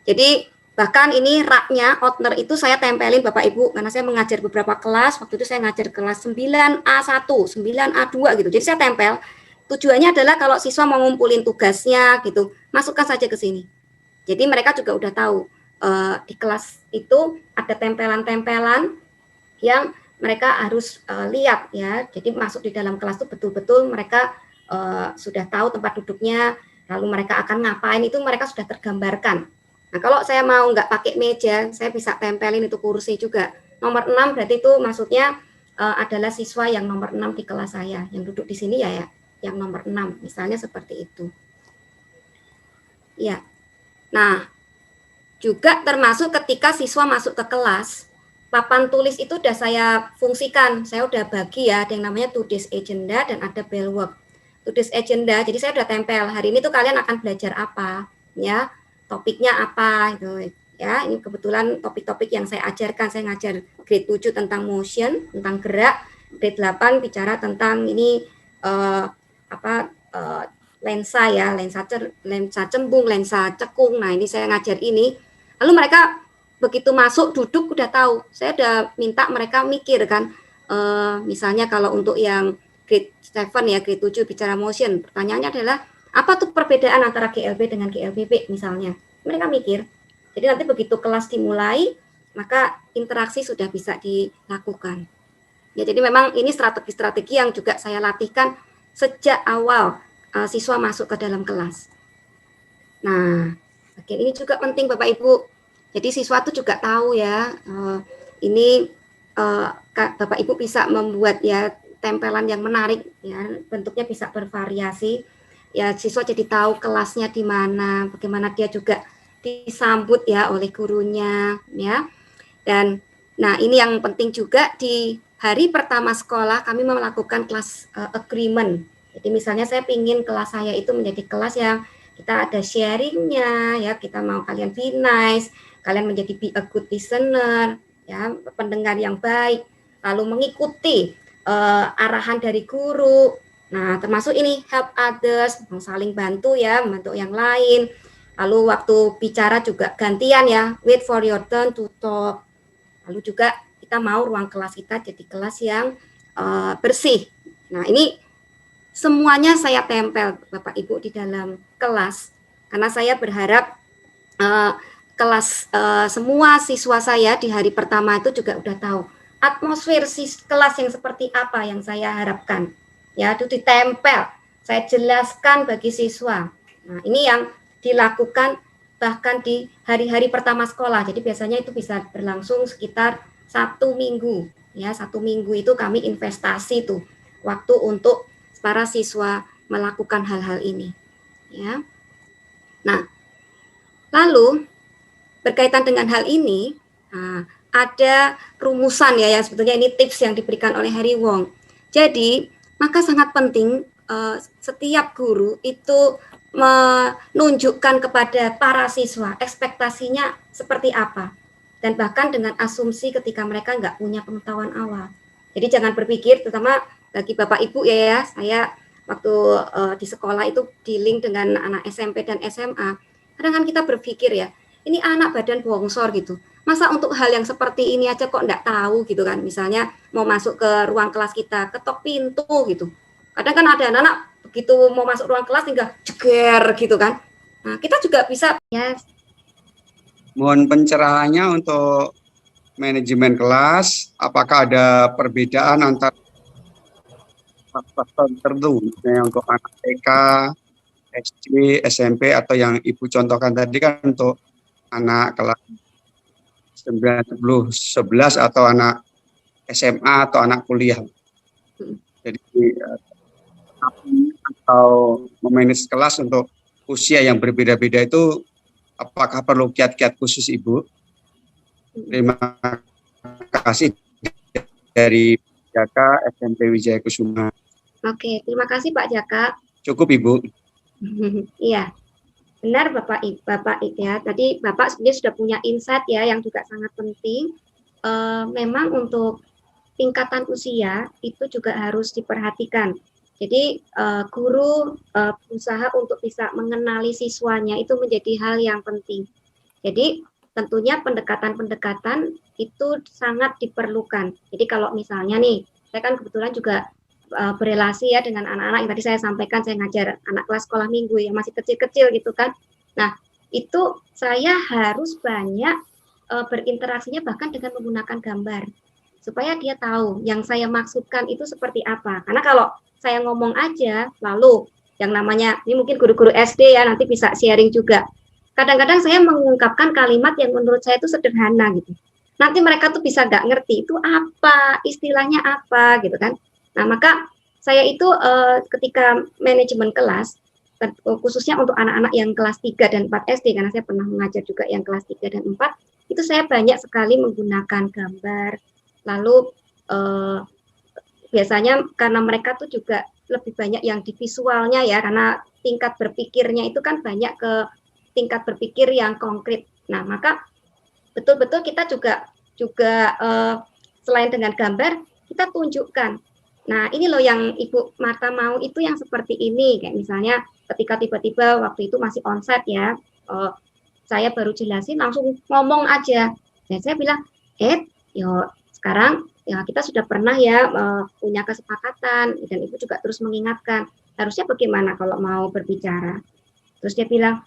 Jadi bahkan ini raknya, outner itu saya tempelin Bapak Ibu, karena saya mengajar beberapa kelas, waktu itu saya ngajar kelas 9A1, 9A2 gitu. Jadi saya tempel. Tujuannya adalah kalau siswa mau ngumpulin tugasnya gitu, masukkan saja ke sini. Jadi mereka juga udah tahu di kelas itu ada tempelan-tempelan yang mereka harus lihat ya. Jadi masuk di dalam kelas itu betul-betul mereka sudah tahu tempat duduknya, lalu mereka akan ngapain itu mereka sudah tergambarkan. Nah, kalau saya mau nggak pakai meja, saya bisa tempelin itu kursi juga. Nomor 6 berarti itu maksudnya adalah siswa yang nomor 6 di kelas saya. Yang duduk di sini ya yang nomor 6, misalnya seperti itu. Ya. Nah, juga termasuk ketika siswa masuk ke kelas, papan tulis itu udah saya fungsikan. Saya udah bagi ya, ada yang namanya today's agenda dan ada bell work. Today's agenda, jadi saya udah tempel. Hari ini tuh kalian akan belajar apa, ya, topiknya apa, gitu. Ya, ini kebetulan topik-topik yang saya ajarkan. Saya ngajar grade 7 tentang motion, tentang gerak. Grade 8 bicara tentang ini lensa ya, lensa cembung, lensa cekung. Nah, ini saya ngajar ini. Lalu mereka begitu masuk duduk udah tahu. Saya udah minta mereka mikir kan. Misalnya kalau untuk yang grade 7 ya, grade 7 bicara motion, pertanyaannya adalah apa tuh perbedaan antara GLB dengan GLBB misalnya. Mereka mikir. Jadi nanti begitu kelas dimulai, maka interaksi sudah bisa dilakukan. Ya, jadi memang ini strategi-strategi yang juga saya latihkan sejak awal siswa masuk ke dalam kelas. Nah, bagian ini juga penting Bapak Ibu. Jadi siswa itu juga tahu ya, ini Bapak Ibu bisa membuat ya tempelan yang menarik ya, bentuknya bisa bervariasi. Ya, siswa jadi tahu kelasnya di mana, bagaimana dia juga disambut ya oleh gurunya ya. Dan nah, ini yang penting juga di hari pertama sekolah kami melakukan kelas agreement. Jadi misalnya saya pingin kelas saya itu menjadi kelas yang kita ada sharingnya ya, kita mau kalian be nice, kalian menjadi be a good listener ya, pendengar yang baik, lalu mengikuti arahan dari guru. Nah, termasuk ini help others, saling bantu ya, membantu yang lain. Lalu waktu bicara juga gantian ya, wait for your turn to talk. Lalu juga kita mau ruang kelas kita jadi kelas yang bersih. Nah, ini semuanya saya tempel Bapak Ibu di dalam kelas, karena saya berharap kelas semua siswa saya di hari pertama itu juga udah tahu atmosfer kelas yang seperti apa yang saya harapkan. Ya, itu ditempel, saya jelaskan bagi siswa. Nah, ini yang dilakukan bahkan di hari-hari pertama sekolah. Jadi biasanya itu bisa berlangsung sekitar 1 minggu. Ya, 1 minggu itu kami investasi tuh waktu untuk para siswa melakukan hal-hal ini. Ya. Nah, lalu berkaitan dengan hal ini, ada rumusan ya, yang sebetulnya ini tips yang diberikan oleh Harry Wong. Jadi, maka sangat penting setiap guru itu menunjukkan kepada para siswa ekspektasinya seperti apa, dan bahkan dengan asumsi ketika mereka nggak punya pengetahuan awal. Jadi jangan berpikir, terutama bagi Bapak Ibu ya, saya waktu di sekolah itu dealing dengan anak SMP dan SMA, kadang kan kita berpikir ya, ini anak badan bongsor gitu, masa untuk hal yang seperti ini aja kok nggak tahu gitu kan. Misalnya mau masuk ke ruang kelas kita, ketok pintu gitu, kadang kan ada anak-anak begitu mau masuk ruang kelas tinggal jeger gitu kan. Nah, kita juga bisa ya. Mohon pencerahannya untuk manajemen kelas, apakah ada perbedaan antara kelas tertentu, misalnya untuk anak TK, SD, SMP, atau yang Ibu contohkan tadi kan untuk anak kelas 9, 10, 11 atau anak SMA atau anak kuliah. Jadi atau memanage kelas untuk usia yang berbeda-beda itu apakah perlu kiat-kiat khusus Ibu? Terima kasih dari Jaka SMP Wijaya Kusuma. Oke, terima kasih Pak Jaka. Cukup Ibu. Iya, benar Bapak ya. Tadi Bapak sebenarnya sudah punya insight ya yang juga sangat penting. Memang untuk tingkatan usia itu juga harus diperhatikan. Jadi guru berusaha untuk bisa mengenali siswanya itu menjadi hal yang penting. Jadi tentunya pendekatan-pendekatan itu sangat diperlukan. Jadi kalau misalnya nih, saya kan kebetulan juga berelasi ya dengan anak-anak yang tadi saya sampaikan, saya ngajar anak kelas sekolah minggu yang masih kecil-kecil gitu kan. Nah, itu saya harus banyak berinteraksinya bahkan dengan menggunakan gambar. Supaya dia tahu yang saya maksudkan itu seperti apa. Karena kalau saya ngomong aja, lalu yang namanya, ini mungkin guru-guru SD ya, nanti bisa sharing juga. Kadang-kadang saya mengungkapkan kalimat yang menurut saya itu sederhana gitu. Nanti mereka tuh bisa nggak ngerti itu apa, istilahnya apa gitu kan. Nah, maka saya itu ketika manajemen kelas, khususnya untuk anak-anak yang kelas 3 dan 4 SD, karena saya pernah mengajar juga yang kelas 3 dan 4, itu saya banyak sekali menggunakan gambar. Lalu biasanya karena mereka tuh juga lebih banyak yang di visualnya ya, karena tingkat berpikirnya itu kan banyak ke tingkat berpikir yang konkret. Nah, maka betul-betul kita juga selain dengan gambar, kita tunjukkan. Nah, ini loh yang Ibu Marta mau itu yang seperti ini. Kayak misalnya ketika tiba-tiba waktu itu masih onsite ya, saya baru jelasin langsung ngomong aja. Dan saya bilang, yo sekarang ya kita sudah pernah ya punya kesepakatan, dan Ibu juga terus mengingatkan, harusnya bagaimana kalau mau berbicara. Terus dia bilang,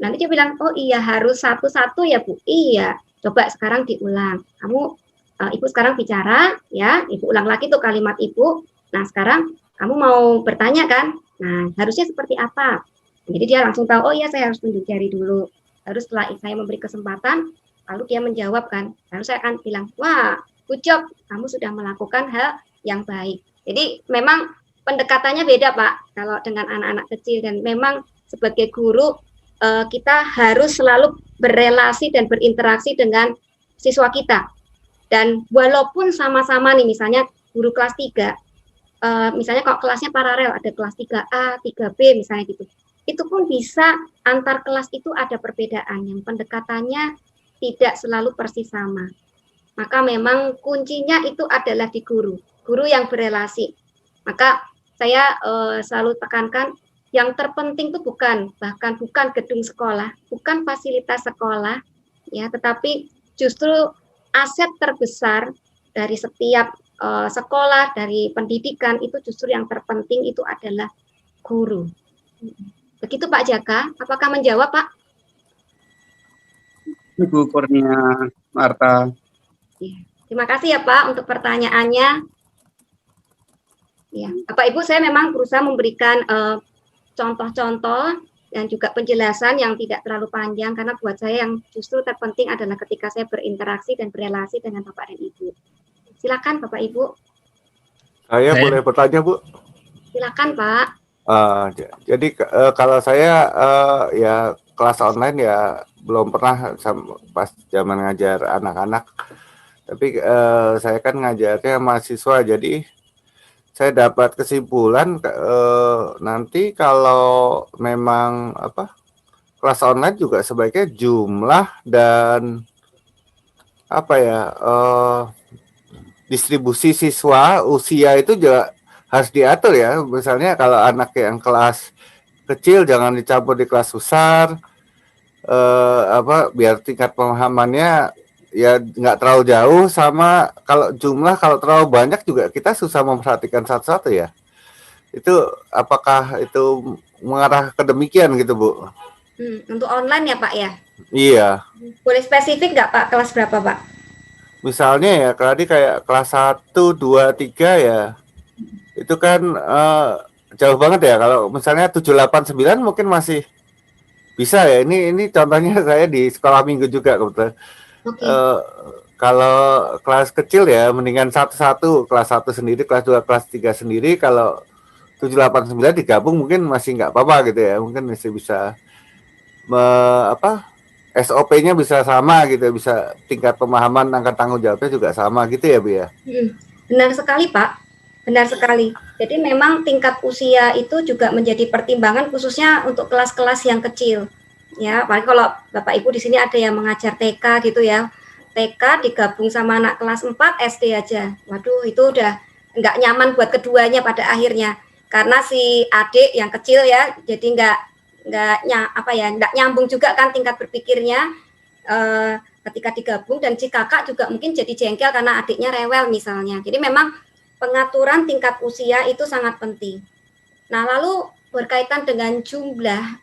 nanti dia bilang, oh iya harus satu-satu ya Bu. Iya, coba sekarang diulang. Kamu, Ibu sekarang bicara ya, Ibu ulang lagi tuh kalimat Ibu. Nah sekarang kamu mau bertanya kan? Nah harusnya seperti apa? Jadi dia langsung tahu, oh iya saya harus tunjuk jari dulu. Lalu setelah saya memberi kesempatan, lalu dia menjawab kan. Lalu saya akan bilang, wah good job, kamu sudah melakukan hal yang baik. Jadi memang pendekatannya beda Pak, kalau dengan anak-anak kecil. Dan memang sebagai guru, kita harus selalu berrelasi dan berinteraksi dengan siswa kita. Dan walaupun sama-sama nih, misalnya guru kelas 3, misalnya kalau kelasnya paralel, ada kelas 3A, 3B misalnya gitu, itu pun bisa antar kelas itu ada perbedaan, yang pendekatannya tidak selalu persis sama. Maka memang kuncinya itu adalah di guru yang berelasi. Maka saya selalu tekankan, yang terpenting itu bukan gedung sekolah, bukan fasilitas sekolah, ya, tetapi justru aset terbesar dari setiap sekolah, dari pendidikan itu justru yang terpenting itu adalah guru. Begitu Pak Jaka, apakah menjawab Pak? Ibu Kurnia Marta. Ya, terima kasih ya Pak untuk pertanyaannya. Ya, Bapak Ibu, saya memang berusaha memberikan contoh-contoh dan juga penjelasan yang tidak terlalu panjang, karena buat saya yang justru terpenting adalah ketika saya berinteraksi dan berelasi dengan Bapak dan Ibu. Silakan Bapak Ibu. Saya boleh bertanya Bu? Silakan Pak. Jadi kalau saya ya kelas online ya belum pernah pas zaman ngajar anak-anak, tapi saya kan ngajarnya mahasiswa, jadi saya dapat kesimpulan nanti kalau memang kelas online juga sebaiknya jumlah dan distribusi siswa usia itu juga harus diatur ya. Misalnya kalau anak yang kelas kecil jangan dicampur di kelas besar, biar tingkat pemahamannya ya nggak terlalu jauh, sama kalau jumlah kalau terlalu banyak juga kita susah memperhatikan satu-satu ya. Itu apakah itu mengarah ke demikian gitu Bu? Untuk online ya Pak ya? Iya. Boleh spesifik nggak Pak, kelas berapa Pak? Misalnya ya tadi kayak kelas 1, 2, 3 ya, itu kan jauh banget ya. Kalau misalnya 7, 8, 9 mungkin masih bisa ya. Ini contohnya saya di sekolah minggu juga kebetulan. Kalau kelas kecil ya mendingan satu-satu, kelas 1 sendiri, kelas 2, kelas 3 sendiri. Kalau 7, 8, 9 digabung mungkin masih nggak apa-apa gitu ya, mungkin masih bisa SOP-nya bisa sama gitu, bisa tingkat pemahaman, angkat tanggung jawabnya juga sama gitu ya Bu ya. Benar sekali Pak, benar sekali. Jadi memang tingkat usia itu juga menjadi pertimbangan khususnya untuk kelas-kelas yang kecil. Ya, apalagi kalau Bapak Ibu di sini ada yang mengajar TK gitu ya. TK digabung sama anak kelas 4 SD aja. Waduh, itu udah nggak nyaman buat keduanya pada akhirnya. Karena si adik yang kecil ya, jadi nggak nyambung juga kan tingkat berpikirnya ketika digabung, dan si kakak juga mungkin jadi jengkel karena adiknya rewel misalnya. Jadi memang pengaturan tingkat usia itu sangat penting. Nah, lalu berkaitan dengan jumlah,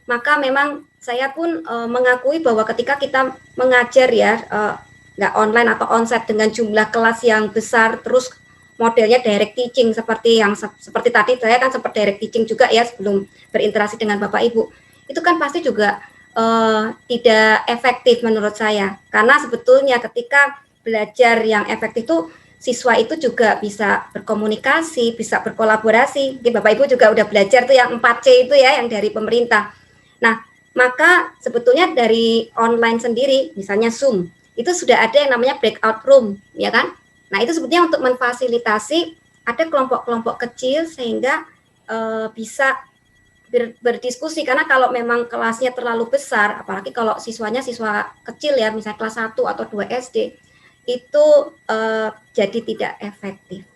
maka memang saya pun mengakui bahwa ketika kita mengajar ya, nggak online atau onsite dengan jumlah kelas yang besar, terus modelnya direct teaching seperti yang seperti tadi saya kan sempat direct teaching juga ya sebelum berinteraksi dengan Bapak Ibu. Itu kan pasti juga tidak efektif menurut saya. Karena sebetulnya ketika belajar yang efektif itu siswa itu juga bisa berkomunikasi, bisa berkolaborasi. Mungkin Bapak Ibu juga udah belajar tuh yang 4C itu ya, yang dari pemerintah. Nah, maka sebetulnya dari online sendiri, misalnya Zoom, itu sudah ada yang namanya breakout room, ya kan? Nah, itu sebetulnya untuk memfasilitasi ada kelompok-kelompok kecil sehingga bisa berdiskusi. Karena kalau memang kelasnya terlalu besar, apalagi kalau siswanya siswa kecil ya, misalnya kelas 1 atau 2 SD, itu jadi tidak efektif.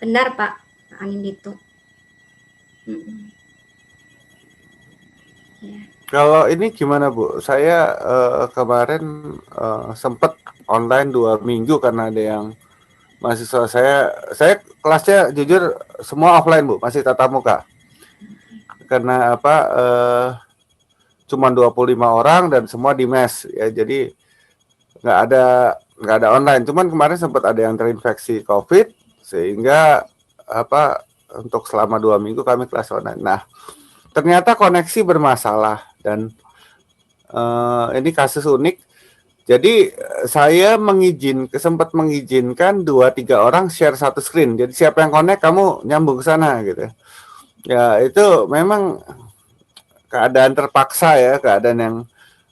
Benar Pak Anindito. Ya. Kalau ini gimana Bu? Saya kemarin sempat online 2 minggu karena ada yang mahasiswa saya kelasnya jujur semua offline Bu, masih tatap muka. Karena apa? Cuma 25 orang dan semua di mes ya, jadi nggak ada online. Cuman kemarin sempat ada yang terinfeksi COVID sehingga apa untuk selama 2 minggu kami kelas online. Nah, ternyata koneksi bermasalah dan ini kasus unik. Jadi saya sempat mengizinkan 2-3 orang share satu screen. Jadi siapa yang connect kamu nyambung ke sana gitu. Ya itu memang keadaan terpaksa ya, keadaan yang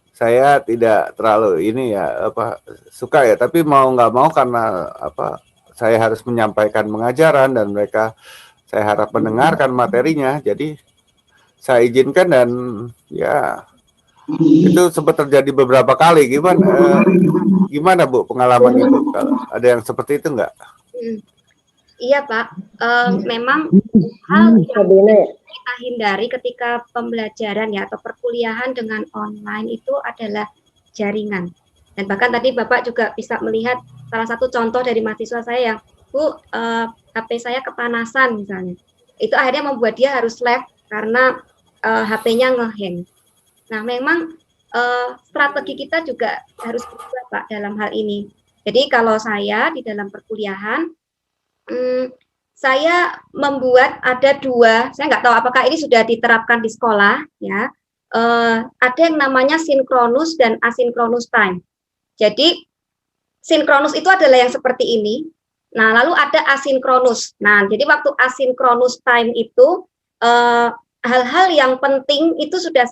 saya tidak terlalu ini ya apa suka ya, tapi mau nggak mau karena apa saya harus menyampaikan pengajaran dan mereka saya harap mendengarkan materinya, jadi saya izinkan dan ya itu sempat terjadi beberapa kali. Gimana Bu pengalaman Ibu? Ada yang seperti itu nggak? Iya Pak, memang hal yang kita hindari ketika pembelajaran ya atau perkuliahan dengan online itu adalah jaringan. Dan bahkan tadi Bapak juga bisa melihat salah satu contoh dari mahasiswa saya yang Bu, HP saya kepanasan misalnya. Itu akhirnya membuat dia harus left karena HP-nya ngehang. Nah memang strategi kita juga harus berubah Pak dalam hal ini. Jadi kalau saya di dalam perkuliahan, saya membuat ada 2, saya nggak tahu apakah ini sudah diterapkan di sekolah ya, ada yang namanya sinkronus dan asinkronus time. Jadi sinkronus itu adalah yang seperti ini, nah lalu ada asinkronus. Nah jadi waktu asinkronus time itu hal-hal yang penting itu sudah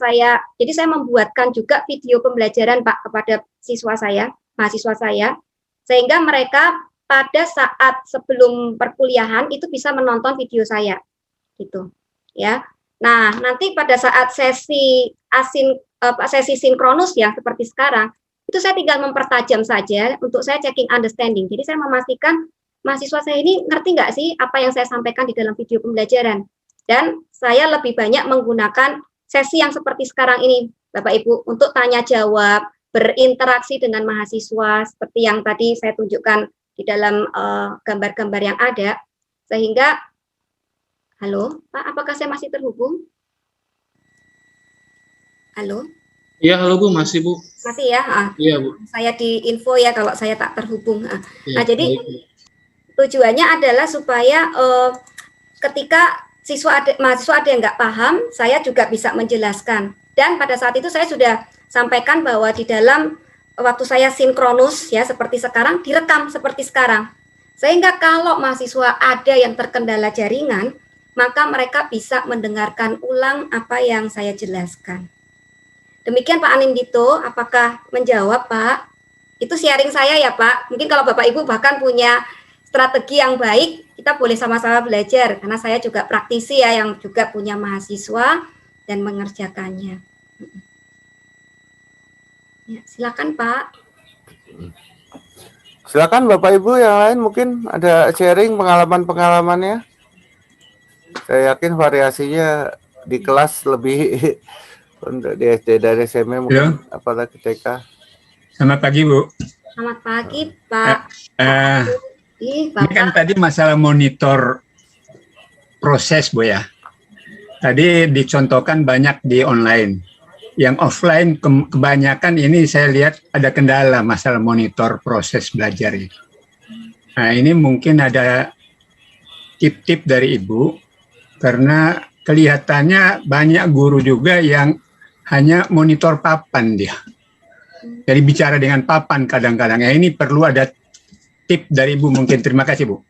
jadi saya membuatkan juga video pembelajaran Pak kepada siswa saya, mahasiswa saya, sehingga mereka pada saat sebelum perkuliahan itu bisa menonton video saya, gitu, ya. Nah, nanti pada saat sesi sinkronus ya seperti sekarang, itu saya tinggal mempertajam saja untuk saya checking understanding. Jadi saya memastikan mahasiswa saya ini ngerti nggak sih apa yang saya sampaikan di dalam video pembelajaran. Dan saya lebih banyak menggunakan sesi yang seperti sekarang ini, Bapak Ibu, untuk tanya jawab, berinteraksi dengan mahasiswa seperti yang tadi saya tunjukkan di dalam gambar-gambar yang ada, sehingga halo Pak, apakah saya masih terhubung? Halo? Iya, halo Bu, masih Bu. Masih ya? Iya Bu. Saya di info ya kalau saya tak terhubung. Ya, nah jadi tujuannya adalah supaya ketika mahasiswa ada yang nggak paham, saya juga bisa menjelaskan. Dan pada saat itu saya sudah sampaikan bahwa di dalam waktu saya sinkronus ya seperti sekarang direkam seperti sekarang, sehingga kalau mahasiswa ada yang terkendala jaringan maka mereka bisa mendengarkan ulang apa yang saya jelaskan. Demikian Pak Anindito, apakah menjawab Pak? Itu sharing saya ya Pak. Mungkin kalau Bapak Ibu bahkan punya strategi yang baik, kita boleh sama-sama belajar karena saya juga praktisi ya yang juga punya mahasiswa dan mengerjakannya. Ya, silakan Pak. Silakan Bapak Ibu yang lain mungkin ada sharing pengalaman-pengalamannya. Saya yakin variasinya di kelas lebih untuk di SD dari SMA mungkin apalagi TK. Selamat pagi Bu. Selamat pagi Pak. Ini kan tadi masalah monitor proses Bu ya. Tadi dicontohkan banyak di online. Yang offline kebanyakan ini saya lihat ada kendala masalah monitor proses belajar ini. Nah ini mungkin ada tip-tip dari Ibu, karena kelihatannya banyak guru juga yang hanya monitor papan dia. Jadi bicara dengan papan kadang-kadang. Ya, ini perlu ada tip dari Ibu mungkin. Terima kasih, Bu.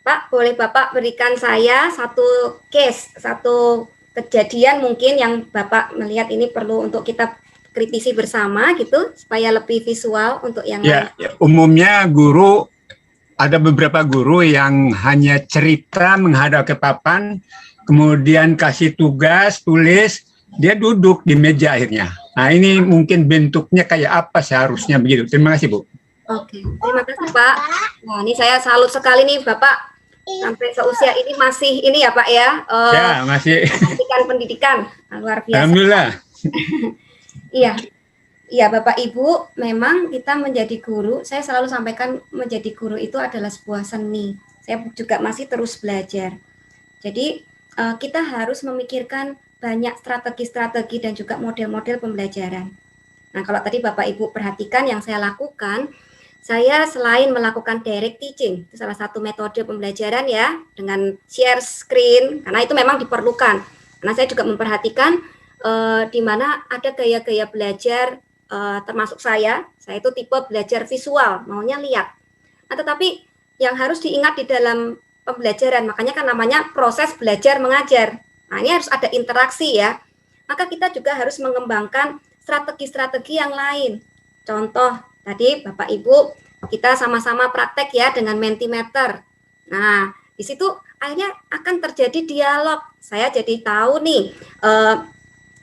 Pak, boleh Bapak berikan saya satu case, satu kejadian mungkin yang Bapak melihat ini perlu untuk kita kritisi bersama gitu, supaya lebih visual untuk yang lain. Ya, umumnya guru, ada beberapa guru yang hanya cerita menghadap ke papan, kemudian kasih tugas, tulis, dia duduk di meja akhirnya. Nah, ini mungkin bentuknya kayak apa seharusnya begitu. Terima kasih, Bu. Oke, terima kasih Pak. Nah, ini saya salut sekali nih Bapak. Sampai seusia ini masih ini ya Pak ya, Ya, masih. pendidikan luar biasa. Alhamdulillah. Iya, iya Bapak Ibu, memang kita menjadi guru, saya selalu sampaikan menjadi guru itu adalah sebuah seni. Saya juga masih terus belajar. Jadi kita harus memikirkan banyak strategi-strategi dan juga model-model pembelajaran. Nah, kalau tadi Bapak Ibu perhatikan yang saya lakukan, saya selain melakukan direct teaching, itu salah satu metode pembelajaran ya, dengan share screen, karena itu memang diperlukan. Karena saya juga memperhatikan di mana ada gaya-gaya belajar, termasuk saya itu tipe belajar visual, maunya lihat. Nah, tetapi yang harus diingat di dalam pembelajaran, makanya kan namanya proses belajar mengajar. Nah, ini harus ada interaksi ya. Maka kita juga harus mengembangkan strategi-strategi yang lain. Contoh, tadi Bapak Ibu, kita sama-sama praktek ya dengan Mentimeter. Nah, di situ akhirnya akan terjadi dialog. Saya jadi tahu nih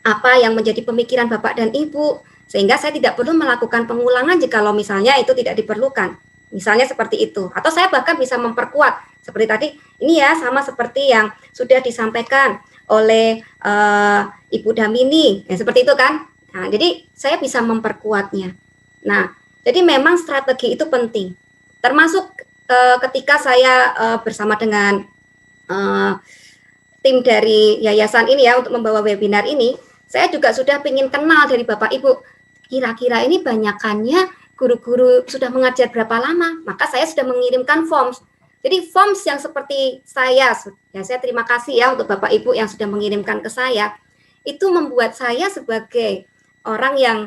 apa yang menjadi pemikiran Bapak dan Ibu, sehingga saya tidak perlu melakukan pengulangan jikalau misalnya itu tidak diperlukan. Misalnya seperti itu. Atau saya bahkan bisa memperkuat. Seperti tadi, ini ya sama seperti yang sudah disampaikan oleh Ibu Damini. Ya, seperti itu kan. Nah, jadi saya bisa memperkuatnya. Nah, jadi memang strategi itu penting. Termasuk ketika saya bersama dengan tim dari yayasan ini ya untuk membawa webinar ini, saya juga sudah ingin kenal dari Bapak Ibu. Kira-kira ini banyakannya guru-guru sudah mengajar berapa lama? Maka saya sudah mengirimkan forms. Jadi forms yang seperti saya, ya saya terima kasih ya untuk Bapak Ibu yang sudah mengirimkan ke saya. Itu membuat saya sebagai orang yang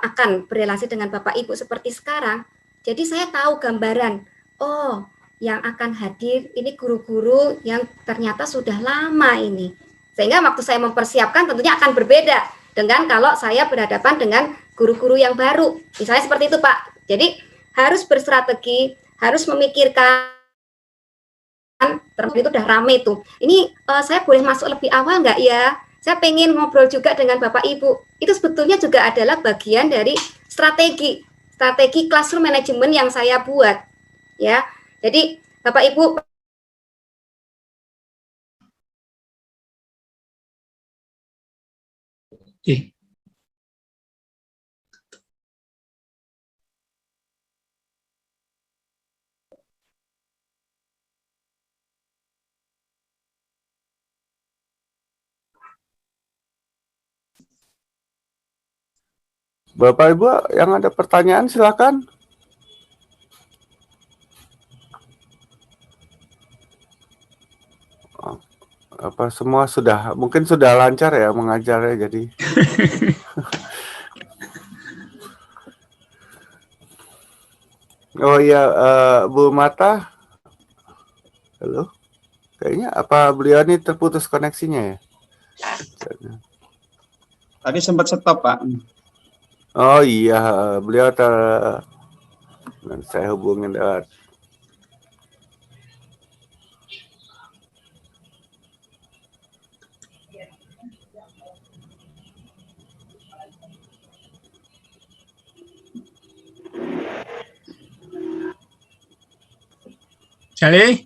akan berrelasi dengan Bapak Ibu seperti sekarang, jadi saya tahu gambaran, oh yang akan hadir ini guru-guru yang ternyata sudah lama ini, sehingga waktu saya mempersiapkan tentunya akan berbeda dengan kalau saya berhadapan dengan guru-guru yang baru, misalnya seperti itu Pak. Jadi harus berstrategi, harus memikirkan, terus itu udah rame tuh, ini saya boleh masuk lebih awal nggak ya? Saya pengen ngobrol juga dengan Bapak Ibu. Itu sebetulnya juga adalah bagian dari strategi classroom management yang saya buat. Ya, jadi Bapak Ibu. Oke. Bapak Ibu yang ada pertanyaan silakan. Apa semua sudah mungkin sudah lancar ya mengajarnya jadi. Oh iya, Bu Mata. Halo. Kayaknya apa beliau ini terputus koneksinya ya? Tadi sempat stop, Pak. Oh iya, beliau saya hubungin lewat. Charlie?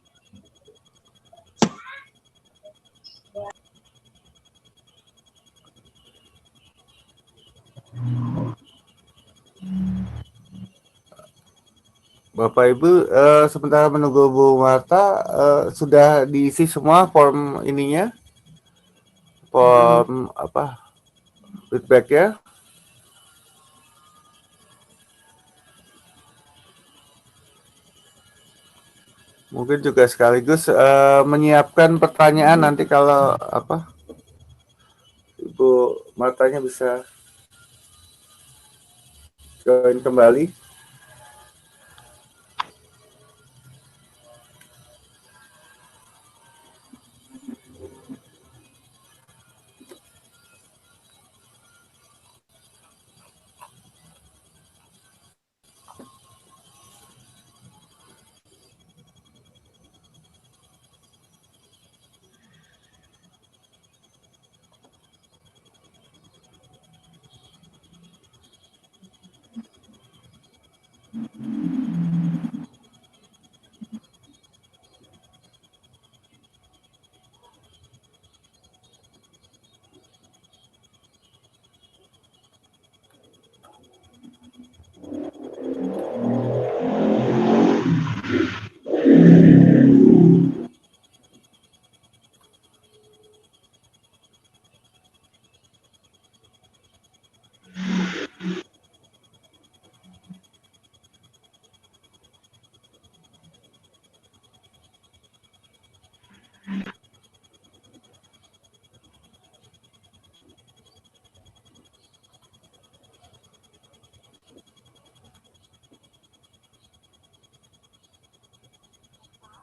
Bapak Ibu, sementara menunggu Bu Marta, sudah diisi semua form ininya? Form apa? Feedback ya? Mungkin juga sekaligus menyiapkan pertanyaan nanti kalau apa Ibu Martanya bisa join kembali.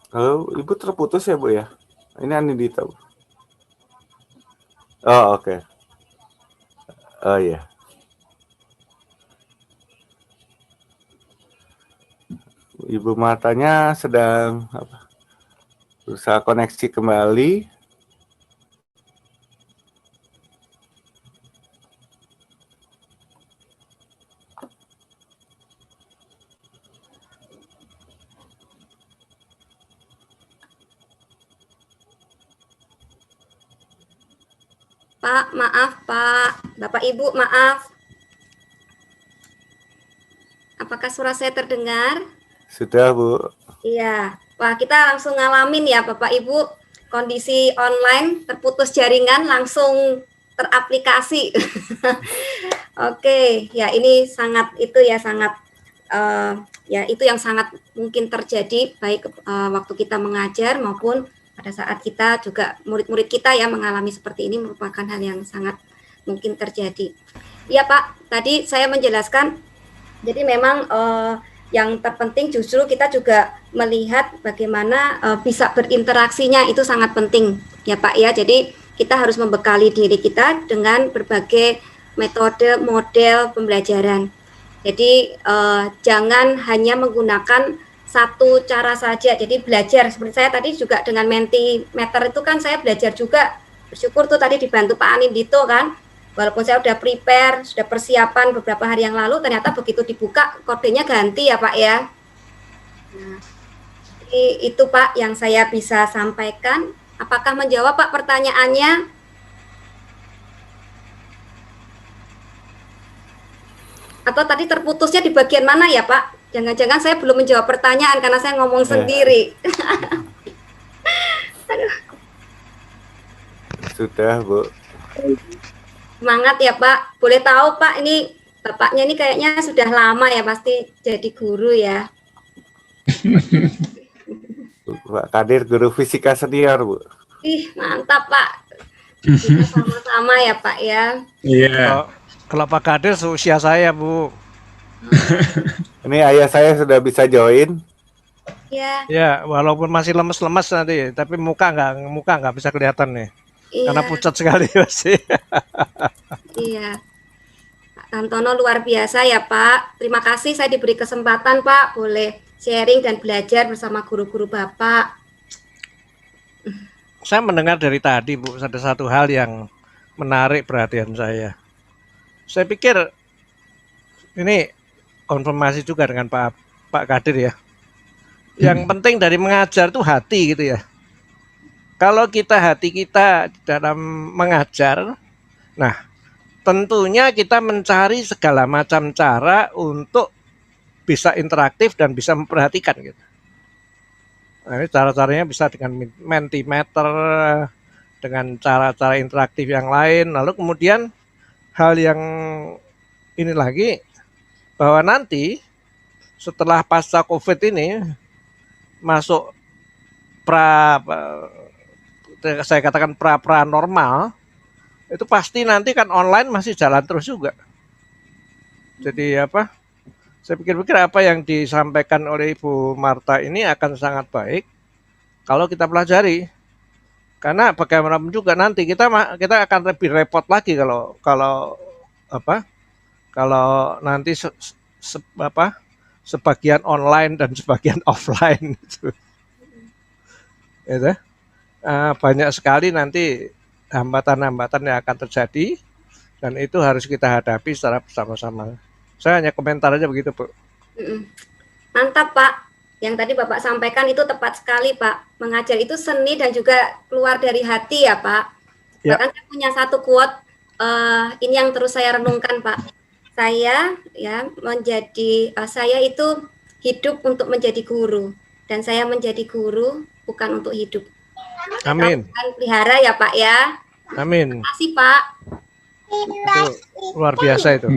Halo, Ibu terputus ya, Bu ya? Ini Anindita, Bu. Oh, oke. Oh iya. Ibu Martanya sedang berusaha koneksi kembali. Pak, maaf Pak. Bapak Ibu, maaf. Apakah suara saya terdengar? Sudah, Bu. Iya. Wah, kita langsung ngalamin ya Bapak Ibu. Kondisi online, terputus jaringan, langsung teraplikasi. Oke, ya ini sangat itu ya sangat ya itu yang sangat mungkin terjadi baik waktu kita mengajar maupun pada saat kita juga murid-murid kita ya mengalami seperti ini merupakan hal yang sangat mungkin terjadi. Iya Pak, tadi saya menjelaskan jadi memang yang terpenting justru kita juga melihat bagaimana bisa berinteraksinya itu sangat penting ya Pak ya. Jadi kita harus membekali diri kita dengan berbagai metode model pembelajaran. Jadi jangan hanya menggunakan satu cara saja. Jadi belajar seperti saya tadi juga dengan Mentimeter itu kan saya belajar juga. Bersyukur tuh tadi dibantu Pak Anindito kan. Walaupun saya sudah prepare, sudah persiapan beberapa hari yang lalu, ternyata begitu dibuka kodenya ganti ya Pak ya. Nah, itu Pak yang saya bisa sampaikan. Apakah menjawab Pak pertanyaannya? Atau tadi terputusnya di bagian mana ya Pak? Jangan-jangan saya belum menjawab pertanyaan karena saya ngomong sendiri. Aduh. Sudah, Bu. Semangat ya Pak. Boleh tahu Pak, ini Bapaknya ini kayaknya sudah lama ya pasti jadi guru ya. Pak Kadir guru fisika senior, Bu. Ih, mantap Pak. Kita sama-sama ya Pak ya. Iya. Kalau Pak Kadir seusia saya, Bu. Ini ayah saya sudah bisa join. Ya. Ya, walaupun masih lemes-lemes nanti, tapi muka nggak bisa kelihatan nih. Iya. Karena pucat sekali pasti. Iya. Pak Tantono luar biasa ya Pak. Terima kasih saya diberi kesempatan Pak, boleh sharing dan belajar bersama guru-guru Bapak. Saya mendengar dari tadi, Bu, ada satu hal yang menarik perhatian saya. Saya pikir ini konfirmasi juga dengan Pak Kadir ya. Yang penting dari mengajar itu hati gitu ya. Kalau hati kita di dalam mengajar, nah tentunya kita mencari segala macam cara untuk bisa interaktif dan bisa memperhatikan gitu. Nah, ini cara-caranya bisa dengan Mentimeter, dengan cara-cara interaktif yang lain. Lalu kemudian hal yang ini lagi, bahwa nanti setelah pasca COVID ini masuk saya katakan pra normal, itu pasti nanti kan online masih jalan terus juga. Jadi apa? Saya pikir-pikir apa yang disampaikan oleh Ibu Marta ini akan sangat baik kalau kita pelajari. Karena bagaimanapun juga nanti kita akan lebih repot lagi kalau nanti sebagian online dan sebagian offline gitu. Banyak sekali nanti hambatan-hambatan yang akan terjadi dan itu harus kita hadapi secara bersama-sama. Saya hanya komentar aja begitu, Bu. Mantap, Pak. Yang tadi Bapak sampaikan itu tepat sekali, Pak. Mengajar itu seni dan juga keluar dari hati ya, Pak. Ya. Bahkan saya punya satu quote, ini yang terus saya renungkan, Pak. Saya itu hidup untuk menjadi guru dan saya menjadi guru bukan untuk hidup. Amin. Bukan pelihara ya, Pak ya. Amin. Terima kasih, Pak. Itu luar biasa itu.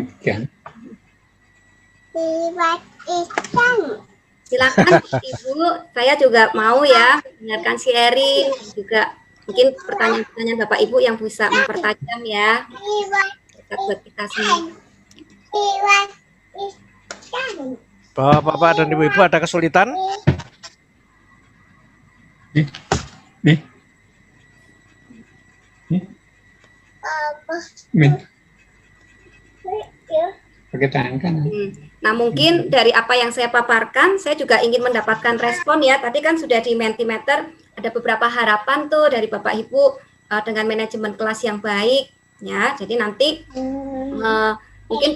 Silakan Ibu, saya juga mau ya mendengarkan sharing juga mungkin pertanyaan-pertanyaan Bapak Ibu yang bisa mempertajam ya buat kita semua. Bapak dan Ibu-ibu ada kesulitan? Pakai tangan kan? Nah mungkin dari apa yang saya paparkan, saya juga ingin mendapatkan respon ya. Tadi kan sudah di Mentimeter ada beberapa harapan tuh dari Bapak Ibu dengan manajemen kelas yang baik ya. Jadi nanti mungkin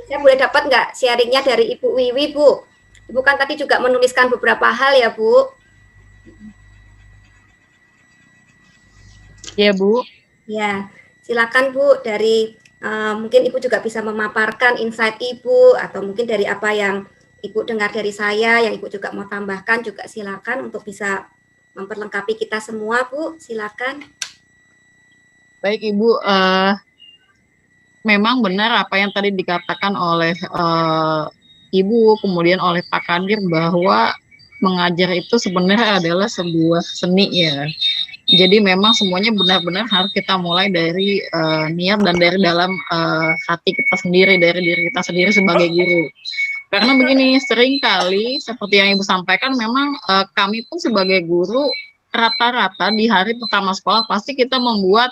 saya boleh dapat nggak sharingnya dari Ibu Wiwi, Bu? Ibu kan tadi juga menuliskan beberapa hal ya, Bu. Ya, Bu. Ya, silakan Bu dari mungkin Ibu juga bisa memaparkan insight Ibu atau mungkin dari apa yang Ibu dengar dari saya yang Ibu juga mau tambahkan juga silakan untuk bisa memperlengkapi kita semua, Bu. Silakan. Baik, Ibu. Memang benar apa yang tadi dikatakan oleh Ibu, kemudian oleh Pak Kadir bahwa mengajar itu sebenarnya adalah sebuah seni ya. Jadi memang semuanya benar-benar harus kita mulai dari niat dan dari dalam hati kita sendiri, dari diri kita sendiri sebagai guru. Karena begini, seringkali seperti yang Ibu sampaikan, memang kami pun sebagai guru rata-rata di hari pertama sekolah pasti kita membuat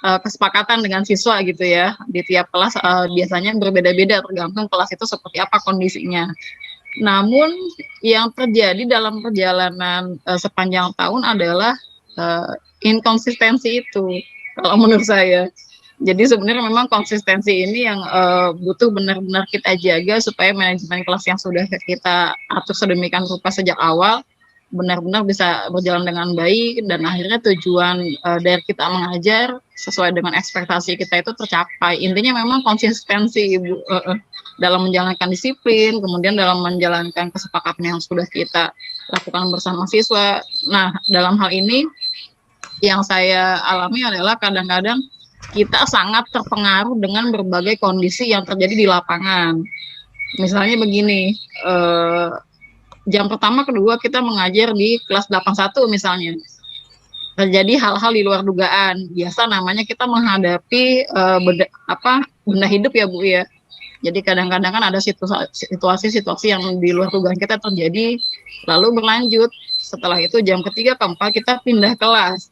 kesepakatan dengan siswa gitu ya. Di tiap kelas biasanya berbeda-beda tergantung kelas itu seperti apa kondisinya. Namun yang terjadi dalam perjalanan sepanjang tahun adalah inkonsistensi itu kalau menurut saya. Jadi sebenarnya memang konsistensi ini yang butuh benar-benar kita jaga supaya manajemen kelas yang sudah kita atur sedemikian rupa sejak awal benar-benar bisa berjalan dengan baik dan akhirnya tujuan dari kita mengajar sesuai dengan ekspektasi kita itu tercapai. Intinya memang konsistensi Ibu dalam menjalankan disiplin, kemudian dalam menjalankan kesepakatan yang sudah kita lakukan bersama siswa. Nah, dalam hal ini yang saya alami adalah kadang-kadang kita sangat terpengaruh dengan berbagai kondisi yang terjadi di lapangan. Misalnya begini, jam pertama kedua kita mengajar di kelas 81 misalnya. Terjadi hal-hal di luar dugaan. Biasa namanya kita menghadapi benda hidup ya Bu ya. Jadi kadang-kadang kan ada situasi-situasi yang di luar dugaan kita terjadi, lalu berlanjut. Setelah itu jam ketiga keempat kita pindah kelas.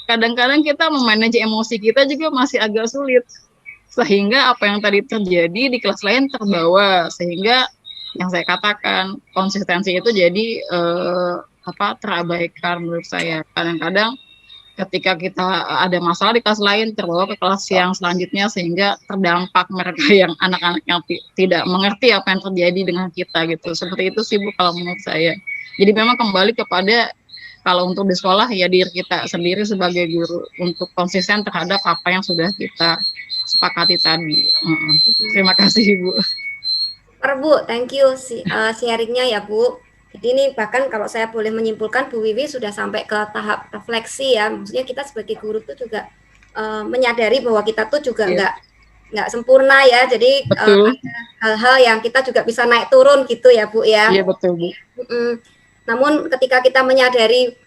Kadang-kadang kita memanage emosi kita juga masih agak sulit. Sehingga apa yang tadi terjadi di kelas lain terbawa. Sehingga yang saya katakan konsistensi itu jadi terabaikan menurut saya. Kadang-kadang ketika kita ada masalah di kelas lain terbawa ke kelas yang selanjutnya sehingga terdampak mereka yang anak-anak yang tidak mengerti apa yang terjadi dengan kita gitu. Seperti itu sih Bu kalau menurut saya. Jadi memang kembali kepada kalau untuk di sekolah ya diri kita sendiri sebagai guru untuk konsisten terhadap apa yang sudah kita sepakati tadi. Terima kasih Bu. Bu, thank you sharingnya ya Bu. Jadi ini bahkan kalau saya boleh menyimpulkan Bu Wiwi sudah sampai ke tahap refleksi ya. Maksudnya kita sebagai guru tuh juga menyadari bahwa kita tuh juga nggak sempurna ya. Jadi ada hal-hal yang kita juga bisa naik turun gitu ya Bu ya. Iya betul Bu. Namun ketika kita menyadari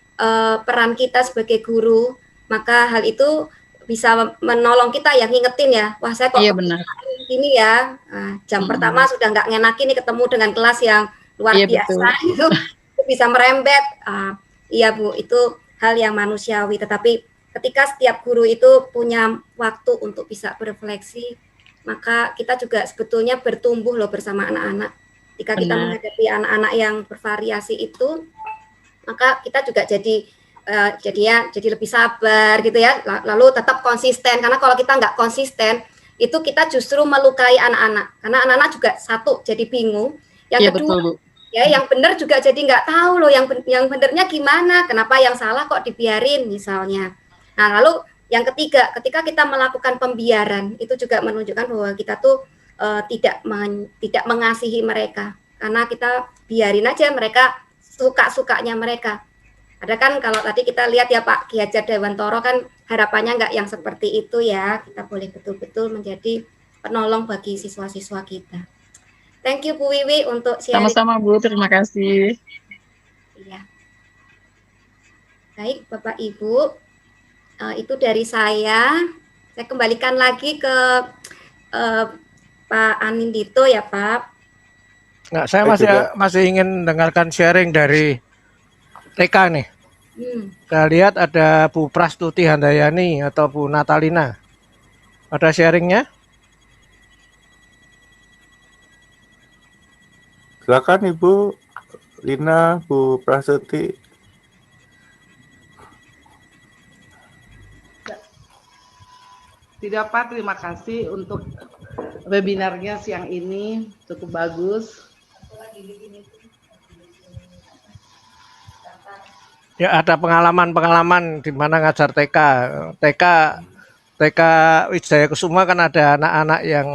peran kita sebagai guru, maka hal itu bisa menolong kita ya, ngingetin ya, wah saya kok Iya benar. ini ya, jam pertama sudah nggak ngenakin nih ketemu dengan kelas yang luar Iya, biasa itu bisa merembet. Iya Bu, itu hal yang manusiawi, tetapi ketika setiap guru itu punya waktu untuk bisa berefleksi, maka kita juga sebetulnya bertumbuh loh bersama anak-anak. Jika kita Benar. menghadapi anak-anak yang bervariasi itu, maka kita juga jadi lebih sabar gitu ya, lalu tetap konsisten, karena kalau kita nggak konsisten itu kita justru melukai anak-anak, karena anak-anak juga satu jadi bingung, yang Iya, kedua betul, Bu. ya yang benar juga jadi nggak tahu loh yang benernya gimana, kenapa yang salah kok dibiarin misalnya. Nah lalu yang ketiga, ketika kita melakukan pembiaran itu juga menunjukkan bahwa kita tuh tidak mengasihi mereka, karena kita biarin aja mereka suka-sukanya mereka. Ada kan kalau tadi kita lihat ya Pak Ki Hajar Dewantoro kan harapannya nggak yang seperti itu ya, kita boleh betul-betul menjadi penolong bagi siswa-siswa kita. Thank you Bu Wiwi untuk sharing. Sama-sama Bu, terima kasih. Iya. Baik Bapak Ibu, itu dari saya. Saya kembalikan lagi ke Pak Anindito ya Pak. Nah, saya masih ingin dengarkan sharing dari TK nih. Saya lihat ada Bu Prastuti Handayani atau Bu Natalina. Ada sharingnya? Silakan Ibu Lina, Bu Prastuti. Tidak Pak, terima kasih untuk webinarnya siang ini, cukup bagus. Ya, ada pengalaman-pengalaman di mana ngajar TK Wijaya Kusuma kan ada anak-anak yang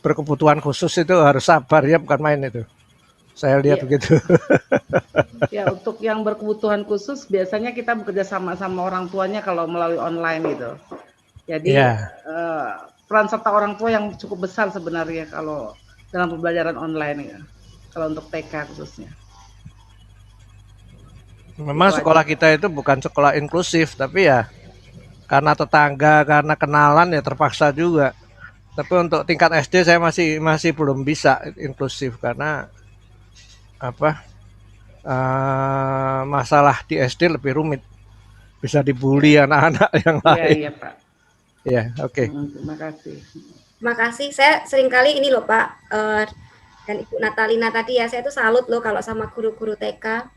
berkebutuhan khusus, itu harus sabar ya, bukan main itu. Saya lihat begitu. Ya, untuk yang berkebutuhan khusus biasanya kita bekerja sama orang tuanya kalau melalui online gitu. Jadi peran serta orang tua yang cukup besar sebenarnya kalau dalam pembelajaran online ya. Kalau untuk TK khususnya. Memang sekolah kita itu bukan sekolah inklusif, tapi ya karena tetangga, karena kenalan ya terpaksa juga. Tapi untuk tingkat SD saya masih belum bisa inklusif karena masalah di SD lebih rumit, bisa dibully anak-anak yang lain. Iya Pak. Ya, oke. Terima kasih. Terima kasih. Saya seringkali ini loh Pak dan Ibu Natalina tadi ya, saya tuh salut loh kalau sama guru-guru TK.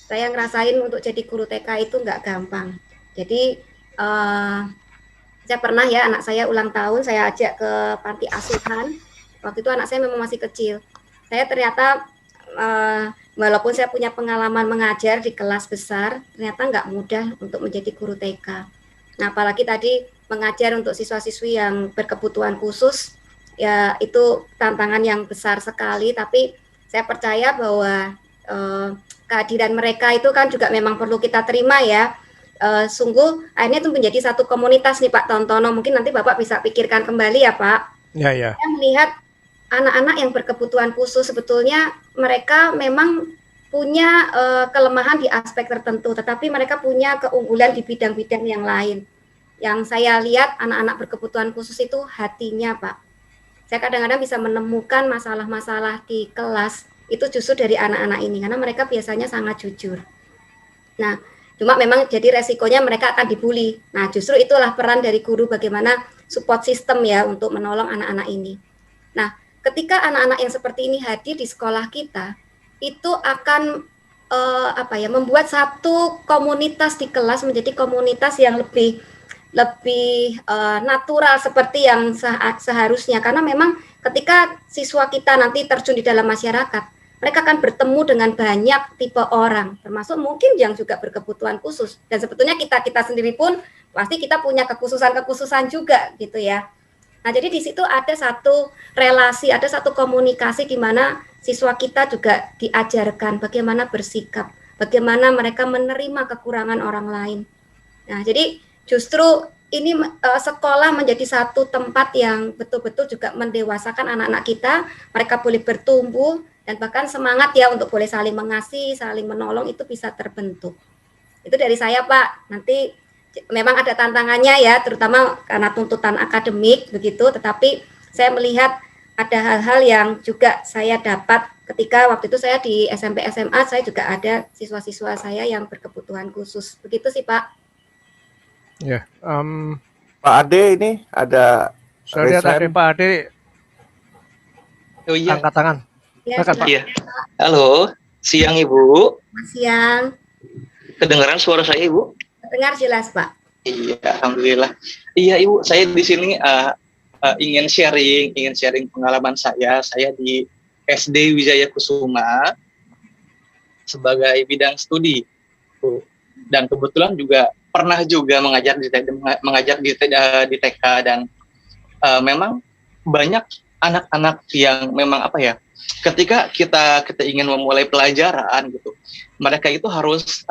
Saya ngerasain untuk jadi guru TK itu nggak gampang. Jadi saya pernah ya, anak saya ulang tahun, saya ajak ke panti asuhan. Waktu itu anak saya memang masih kecil. Saya ternyata walaupun saya punya pengalaman mengajar di kelas besar, ternyata nggak mudah untuk menjadi guru TK. Nah, apalagi tadi mengajar untuk siswa-siswi yang berkebutuhan khusus, ya itu tantangan yang besar sekali. Tapi saya percaya bahwa kehadiran mereka itu kan juga memang perlu kita terima ya. Sungguh akhirnya itu menjadi satu komunitas nih Pak Tontono. Mungkin nanti Bapak bisa pikirkan kembali ya Pak. Ya, ya. Saya melihat anak-anak yang berkebutuhan khusus sebetulnya mereka memang punya kelemahan di aspek tertentu, tetapi mereka punya keunggulan di bidang-bidang yang lain. Yang saya lihat anak-anak berkebutuhan khusus itu hatinya Pak. Saya kadang-kadang bisa menemukan masalah-masalah di kelas itu justru dari anak-anak ini, karena mereka biasanya sangat jujur. Nah, cuma memang jadi resikonya mereka akan dibully. Nah, justru itulah peran dari guru bagaimana support system ya untuk menolong anak-anak ini. Nah, ketika anak-anak yang seperti ini hadir di sekolah kita, itu akan membuat satu komunitas di kelas menjadi komunitas yang lebih natural seperti yang seharusnya. Karena memang ketika siswa kita nanti terjun di dalam masyarakat, mereka akan bertemu dengan banyak tipe orang, termasuk mungkin yang juga berkebutuhan khusus. Dan sebetulnya kita sendiri pun pasti kita punya kekhususan juga gitu ya. Nah, jadi di situ ada satu relasi, ada satu komunikasi di mana siswa kita juga diajarkan bagaimana bersikap, bagaimana mereka menerima kekurangan orang lain. Nah, jadi justru ini sekolah menjadi satu tempat yang betul-betul juga mendewasakan anak-anak kita. Mereka boleh bertumbuh dan bahkan semangat ya untuk boleh saling mengasihi, saling menolong itu bisa terbentuk. Itu dari saya Pak. Nanti memang ada tantangannya ya, terutama karena tuntutan akademik begitu, tetapi saya melihat ada hal-hal yang juga saya dapat ketika waktu itu saya di SMP SMA, saya juga ada siswa-siswa saya yang berkebutuhan khusus. Begitu sih Pak. Ya, Pak Ade ini ada saya lihat ada Pak Ade. Oh iya. Angkat tangan. Ya, iya. Halo, siang Ibu. Siang. Kedengaran suara saya Ibu? Dengar jelas Pak. Iya, alhamdulillah. Iya Ibu, saya di sini ingin sharing pengalaman saya. Saya di SD Wijaya Kusuma sebagai bidang studi. Dan kebetulan juga pernah juga mengajar di TK dan memang banyak anak-anak yang memang apa ya, ketika kita ingin memulai pelajaran gitu, mereka itu harus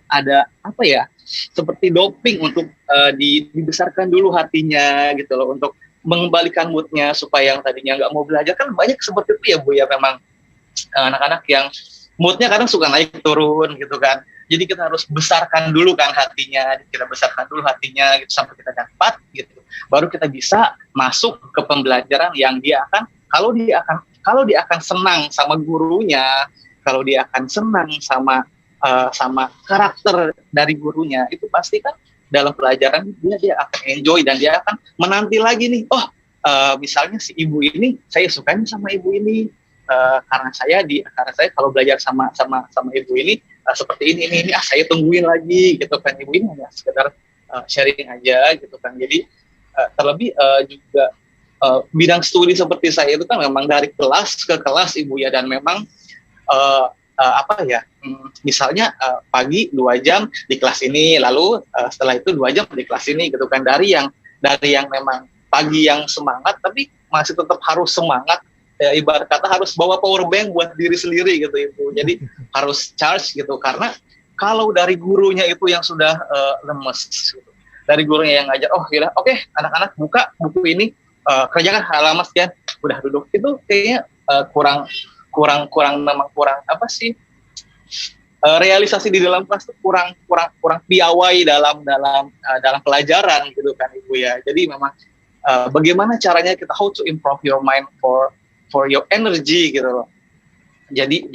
ada apa ya, seperti doping untuk dibesarkan dulu hatinya gitu loh, untuk mengembalikan moodnya supaya yang tadinya nggak mau belajar. Kan banyak seperti itu ya Bu ya, memang anak-anak yang moodnya kadang suka naik turun gitu kan. Jadi kita harus besarkan dulu kan hatinya, gitu sampai kita dapat gitu. Baru kita bisa masuk ke pembelajaran yang dia akan, kalau dia akan senang sama gurunya, kalau dia akan senang sama karakter dari gurunya, itu pasti kan dalam pelajaran dia akan enjoy dan dia akan menanti lagi nih. Oh, misalnya si ibu ini, saya sukanya sama ibu ini karena saya kalau belajar sama ibu ini seperti ini saya tungguin lagi gitu kan. Ibu ini hanya sekedar sharing aja gitu kan. Jadi terlebih juga bidang studi seperti saya itu kan memang dari kelas ke kelas Ibu ya, dan memang misalnya pagi 2 jam di kelas ini, lalu setelah itu 2 jam di kelas ini gitu kan. Dari yang memang pagi yang semangat tapi masih tetap harus semangat, ibarat kata harus bawa power bank buat diri sendiri gitu Ibu. Jadi harus charge gitu, karena kalau dari gurunya itu yang sudah lemes gitu, dari gurunya yang ngajar, oh ya oke, anak-anak buka buku ini, kerjakan halaman sekian, udah duduk, itu kayaknya kurang apa sih, realisasi di dalam kelas itu kurang piawai dalam pelajaran gitu kan Ibu ya. Jadi memang bagaimana caranya kita how to improve your mind for your energy gitu loh. Jadi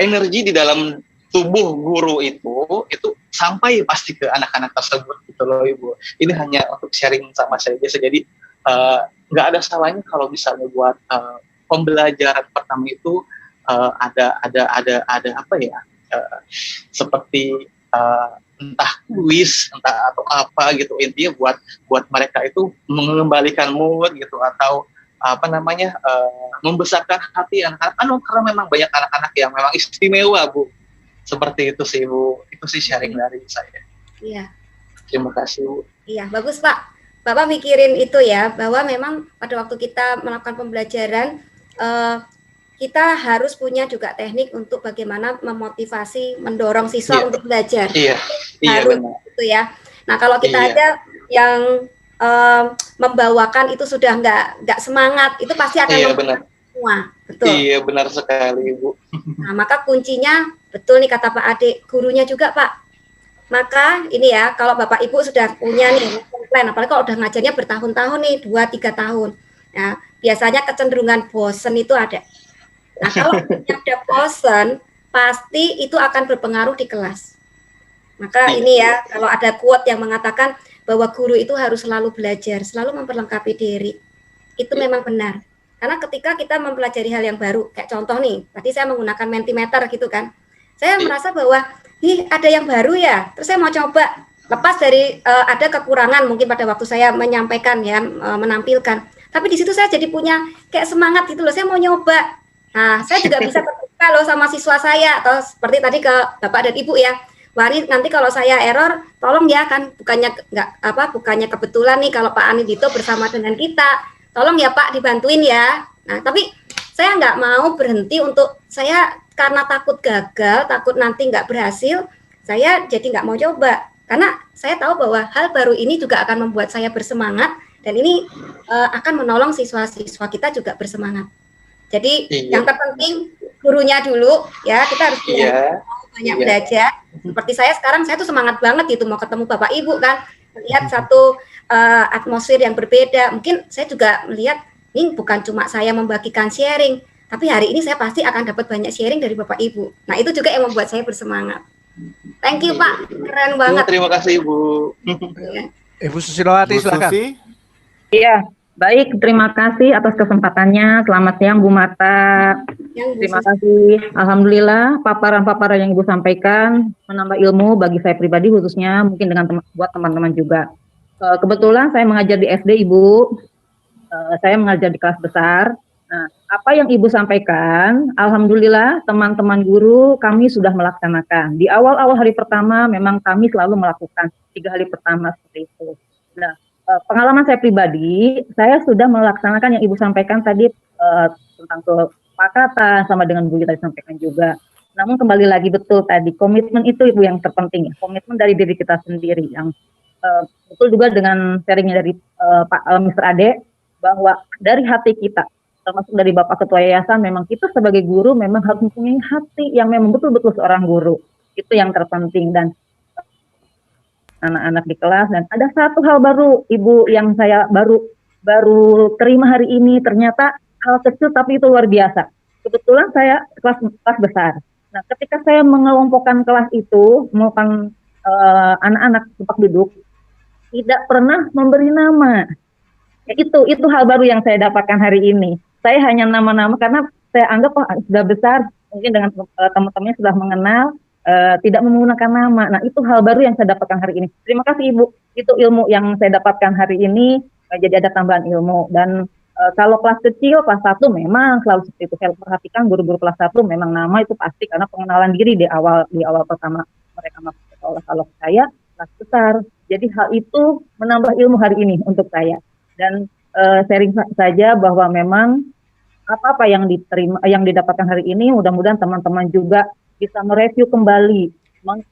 energi di dalam tubuh guru itu sampai pasti ke anak-anak tersebut gitu loh Ibu. Ini hanya untuk sharing sama saya biasa. Jadi nggak ada salahnya kalau misalnya buat pembelajaran pertama itu ada apa ya, seperti entah kuis, entah atau apa gitu, intinya buat mereka itu mengembalikan mood gitu, atau apa namanya, membesarkan hati anak-anak, karena memang banyak anak-anak yang memang istimewa Bu. Seperti itu sih Bu, itu sih sharing dari saya. Iya. Terima kasih Bu. Iya, bagus Pak. Bapak mikirin itu ya, bahwa memang pada waktu kita melakukan pembelajaran, kita harus punya juga teknik untuk bagaimana memotivasi, mendorong siswa untuk belajar. Iya, harus benar. Itu ya. Nah kalau kita aja yang membawakan itu sudah nggak semangat, itu pasti akan benar. Semua, betul. Iya benar sekali Bu. Nah maka kuncinya betul nih kata Pak Ade, gurunya juga Pak. Maka ini ya, kalau Bapak Ibu sudah punya nih plan, apalagi kalau udah ngajarnya bertahun-tahun nih, 2-3 tahun. Nah, biasanya kecenderungan bosen itu ada. Nah, kalau ada bosen, pasti itu akan berpengaruh di kelas. Maka ini ya, kalau ada quote yang mengatakan bahwa guru itu harus selalu belajar, selalu memperlengkapi diri. Itu memang benar. Karena ketika kita mempelajari hal yang baru, kayak contoh nih, tadi saya menggunakan Mentimeter gitu kan. Saya merasa bahwa, ada yang baru ya, terus saya mau coba. Lepas dari ada kekurangan mungkin pada waktu saya menyampaikan ya, menampilkan. Tapi di situ saya jadi punya kayak semangat gitu loh, saya mau nyoba. Nah, saya juga bisa terbuka loh sama siswa saya, atau seperti tadi ke Bapak dan Ibu ya. Wah, nanti kalau saya error, tolong ya, kan bukannya kebetulan nih kalau Pak Anindito bersama dengan kita. Tolong ya Pak dibantuin ya. Nah, tapi saya nggak mau berhenti untuk saya karena takut gagal, takut nanti nggak berhasil, saya jadi nggak mau coba. Karena saya tahu bahwa hal baru ini juga akan membuat saya bersemangat, dan ini akan menolong siswa-siswa kita juga bersemangat. Jadi yang terpenting gurunya dulu ya, kita harus banyak belajar. Seperti saya sekarang, saya tuh semangat banget itu mau ketemu Bapak Ibu kan, melihat satu atmosfer yang berbeda. Mungkin saya juga melihat ini bukan cuma saya membagikan sharing, tapi hari ini saya pasti akan dapat banyak sharing dari Bapak Ibu. Nah itu juga yang membuat saya bersemangat. Thank you Pak, keren banget. Terima kasih Ibu. Ibu Susilowati, silakan. Iya, baik. Terima kasih atas kesempatannya. Selamat siang Bu Marta. Terima kasih. Alhamdulillah paparan-paparan yang Ibu sampaikan menambah ilmu bagi saya pribadi khususnya, mungkin dengan buat teman-teman juga. Kebetulan saya mengajar di SD Ibu. Saya mengajar di kelas besar. Nah, apa yang Ibu sampaikan, alhamdulillah teman-teman guru kami sudah melaksanakan. Di awal-awal hari pertama memang kami selalu melakukan 3 hari pertama seperti itu. Nah, pengalaman saya pribadi, saya sudah melaksanakan yang Ibu sampaikan tadi tentang kesepakatan sama dengan Bu tadi sampaikan juga. Namun kembali lagi betul tadi, komitmen itu Ibu yang terpenting ya, komitmen dari diri kita sendiri yang betul juga dengan sharingnya dari Pak Mr. Ade, bahwa dari hati kita, termasuk dari Bapak Ketua Yayasan, memang kita sebagai guru memang harus mempunyai hati yang memang betul-betul seorang guru. Itu yang terpenting. Dan anak-anak di kelas, dan ada satu hal baru Ibu yang saya baru terima hari ini, ternyata hal kecil tapi itu luar biasa. Kebetulan saya kelas besar. Nah, ketika saya mengelompokkan kelas itu, mengelompokkan anak-anak tempat duduk, tidak pernah memberi nama. Ya, itu hal baru yang saya dapatkan hari ini. Saya hanya nama-nama karena saya anggap sudah besar, mungkin dengan teman-temannya sudah mengenal, tidak menggunakan nama. Nah, itu hal baru yang saya dapatkan hari ini. Terima kasih Ibu. Itu ilmu yang saya dapatkan hari ini, jadi ada tambahan ilmu. Dan kalau kelas kecil, kelas 1 memang selalu seperti itu. Saya perhatikan guru-guru kelas 1 memang nama itu pasti karena pengenalan diri di awal pertama mereka masuk ke sekolah. Kalau saya kelas besar. Jadi hal itu menambah ilmu hari ini untuk saya. Dan sharing saja bahwa memang apa-apa yang diterima, yang didapatkan hari ini, mudah-mudahan teman-teman juga bisa mereview kembali,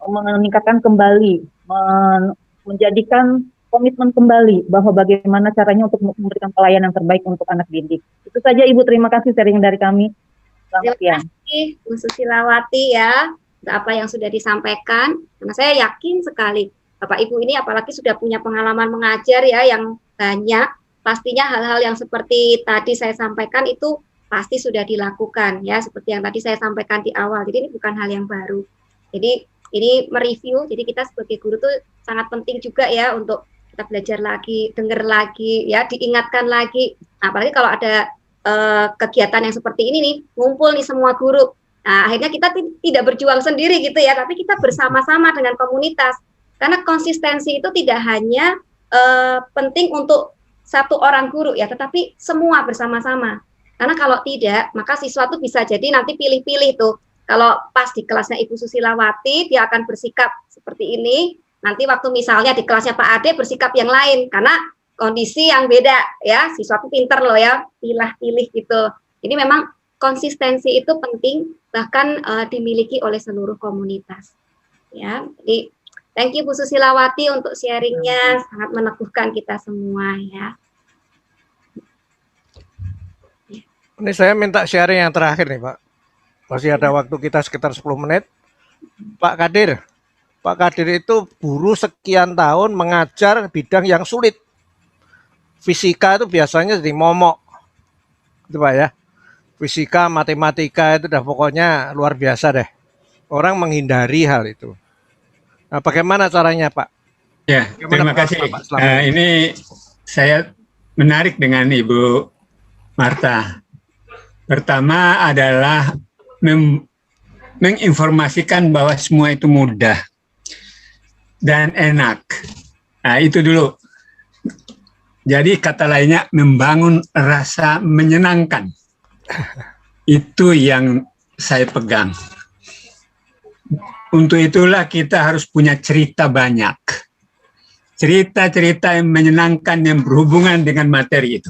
meningkatkan kembali, menjadikan komitmen kembali bahwa bagaimana caranya untuk memberikan pelayanan terbaik untuk anak didik. Itu saja Ibu, terima kasih sharing dari kami. Selamat siang. Terima kasih Bu Susilawati ya, apa yang sudah disampaikan. Karena saya yakin sekali Bapak Ibu ini apalagi sudah punya pengalaman mengajar ya yang banyak. Pastinya hal-hal yang seperti tadi saya sampaikan itu pasti sudah dilakukan ya, seperti yang tadi saya sampaikan di awal. Jadi ini bukan hal yang baru. Jadi ini mereview, jadi kita sebagai guru tuh sangat penting juga ya untuk kita belajar lagi, dengar lagi ya, diingatkan lagi. Apalagi kalau ada kegiatan yang seperti ini nih, ngumpul nih semua guru. Nah, akhirnya kita tidak berjuang sendiri gitu ya, tapi kita bersama-sama dengan komunitas. Karena konsistensi itu tidak hanya penting untuk satu orang guru ya, tetapi semua bersama-sama. Karena kalau tidak, maka siswa tuh bisa jadi nanti pilih-pilih tuh. Kalau pas di kelasnya Ibu Susilawati, dia akan bersikap seperti ini. Nanti waktu misalnya di kelasnya Pak Ade bersikap yang lain, karena kondisi yang beda ya. Siswa tuh pinter loh ya, pilih-pilih gitu. Jadi memang konsistensi itu penting, bahkan dimiliki oleh seluruh komunitas. Ya, jadi thank you Bu Susilawati untuk sharingnya, sangat meneguhkan kita semua ya. Ini saya minta sharing yang terakhir nih Pak. Masih ada waktu kita sekitar 10 menit. Pak Kadir itu guru sekian tahun mengajar bidang yang sulit. Fisika itu biasanya jadi momok. Itu Pak ya. Fisika, matematika itu udah pokoknya luar biasa deh. Orang menghindari hal itu. Nah, bagaimana caranya Pak? Ya, terima kasih. Ini saya menarik dengan Ibu Marta. Pertama adalah menginformasikan bahwa semua itu mudah dan enak. Nah, itu dulu. Jadi kata lainnya membangun rasa menyenangkan. Itu yang saya pegang. Untuk itulah kita harus punya cerita banyak. Cerita-cerita yang menyenangkan yang berhubungan dengan materi itu.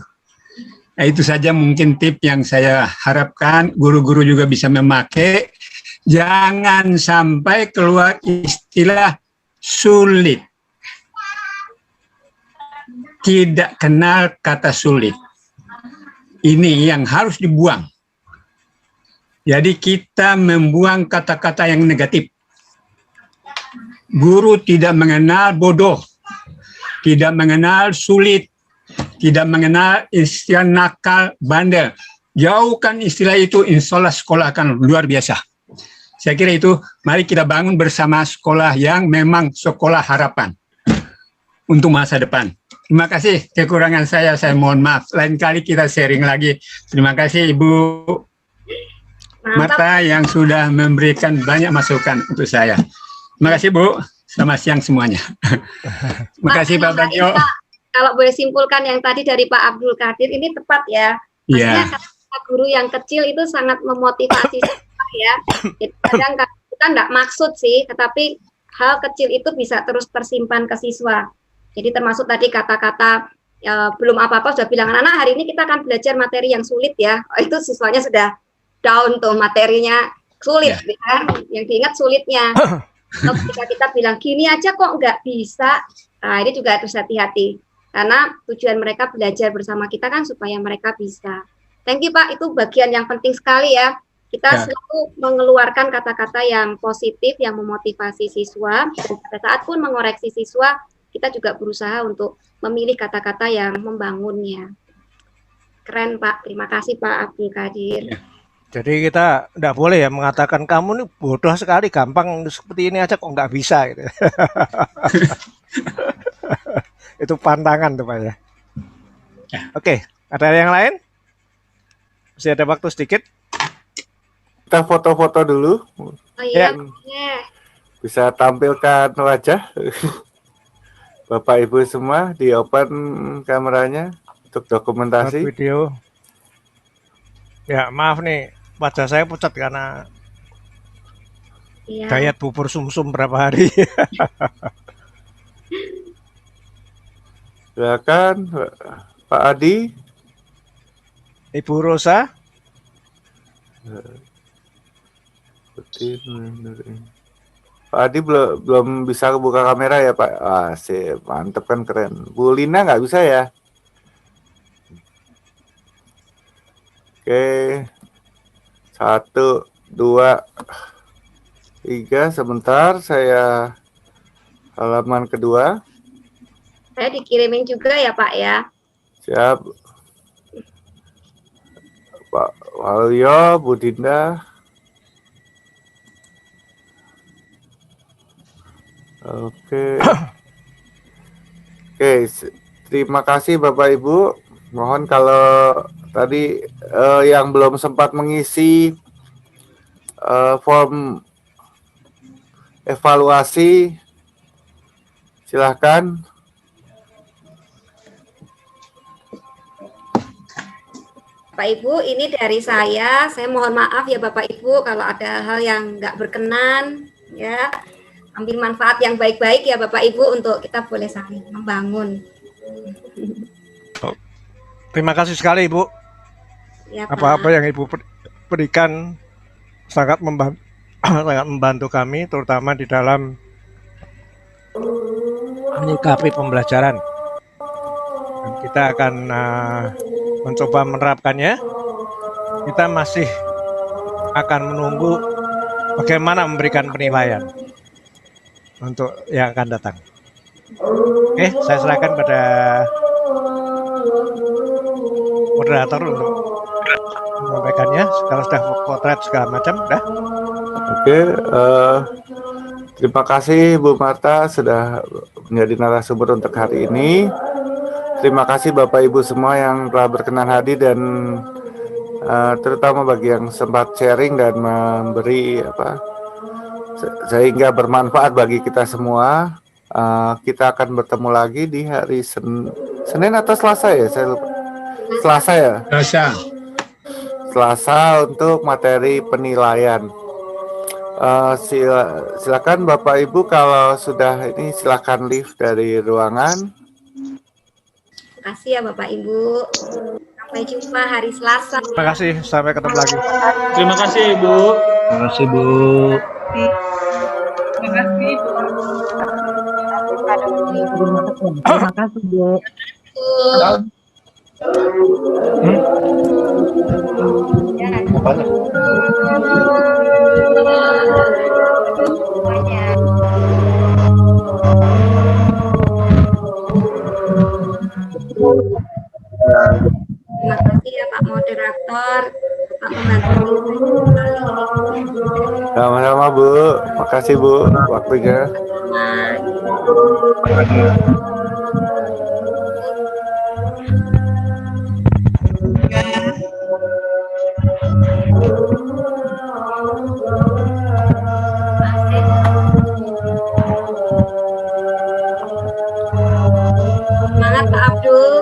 Nah, itu saja mungkin tip yang saya harapkan guru-guru juga bisa memakai. Jangan sampai keluar istilah sulit. Tidak kenal kata sulit. Ini yang harus dibuang. Jadi kita membuang kata-kata yang negatif. Guru tidak mengenal bodoh, tidak mengenal sulit, tidak mengenal istilah nakal, bandel. Jauhkan istilah itu, insya Allah sekolah akan luar biasa. Saya kira itu, mari kita bangun bersama sekolah yang memang sekolah harapan untuk masa depan. Terima kasih, kekurangan saya mohon maaf. Lain kali kita sharing lagi. Terima kasih Ibu Marta yang sudah memberikan banyak masukan untuk saya. Terima kasih Bu, selamat siang semuanya. Terima kasih Pak Bagio. Kalau boleh simpulkan yang tadi dari Pak Abdul Qadir ini tepat ya. Maksudnya kata guru yang kecil itu sangat memotivasi ya. Jadi kadang kita nggak maksud sih, tetapi hal kecil itu bisa terus tersimpan ke siswa. Jadi termasuk tadi kata-kata belum apa-apa sudah bilang anak hari ini kita akan belajar materi yang sulit ya. Itu siswanya sudah down tuh, materinya sulit ya. Yang diingat sulitnya. Kalau ketika kita bilang gini aja kok nggak bisa, nah ini juga harus hati-hati. Karena tujuan mereka belajar bersama kita kan supaya mereka bisa. Thank you Pak, itu bagian yang penting sekali ya. Kita selalu mengeluarkan kata-kata yang positif, yang memotivasi siswa. Dan pada saat pun mengoreksi siswa, kita juga berusaha untuk memilih kata-kata yang membangunnya. Keren Pak, terima kasih Pak Abdul Qadir. Jadi kita tidak boleh ya mengatakan kamu ini bodoh sekali, gampang seperti ini aja kok nggak bisa gitu. Itu pantangan tuh Pak ya. Oke, ada yang lain? Masih ada waktu sedikit. Kita foto-foto dulu. Oh iya, bisa tampilkan wajah. Bapak Ibu semua di open kameranya untuk dokumentasi. Video. Ya maaf nih, wajah saya pucat karena diet bubur sumsum berapa hari. Silakan Pak Adi. Ibu Rosa. Pak Adi belum bisa buka kamera ya Pak. Sip, mantep kan, keren. Bu Lina nggak bisa ya? Oke, 1, 2, 3. Sebentar, saya halaman kedua. Saya dikirimin juga ya Pak ya. Siap. Pak Walyo, Bu Dinda. Oke. Oke, terima kasih Bapak Ibu. Mohon kalau tadi yang belum sempat mengisi form evaluasi, silahkan. Bapak Ibu, ini dari saya mohon maaf ya Bapak Ibu kalau ada hal yang nggak berkenan ya. Ambil manfaat yang baik-baik ya Bapak Ibu untuk kita boleh saling membangun. Terima kasih sekali Ibu. Ya, apa-apa yang Ibu berikan sangat membantu kami, terutama di dalam menyikapi pembelajaran. Dan kita akan mencoba menerapkannya. Kita masih akan menunggu bagaimana memberikan penilaian untuk yang akan datang. Oke, saya serahkan pada moderator untuk menyampaikannya. Kalau sudah potret segala macam, udah. Oke, terima kasih Bu Marta sudah menjadi narasumber untuk hari ini. Terima kasih Bapak Ibu semua yang telah berkenan hadir dan terutama bagi yang sempat sharing dan memberi sehingga bermanfaat bagi kita semua. Kita akan bertemu lagi di hari Senin atau Selasa ya? Saya lupa. Selasa ya? Selasa untuk materi penilaian. Silakan Bapak Ibu kalau sudah ini silakan leave dari ruangan. Terima kasih ya Bapak Ibu. Sampai jumpa hari Selasa. Terima kasih, sampai ketemu lagi. Terima kasih Ibu. Terima kasih Bu. Terima kasih Bu. Terima kasih Bu. Terima kasih ya Pak Moderator, Pak Pembantu. Sama-sama Bu, makasih Bu waktunya. Semangat Pak Abdul.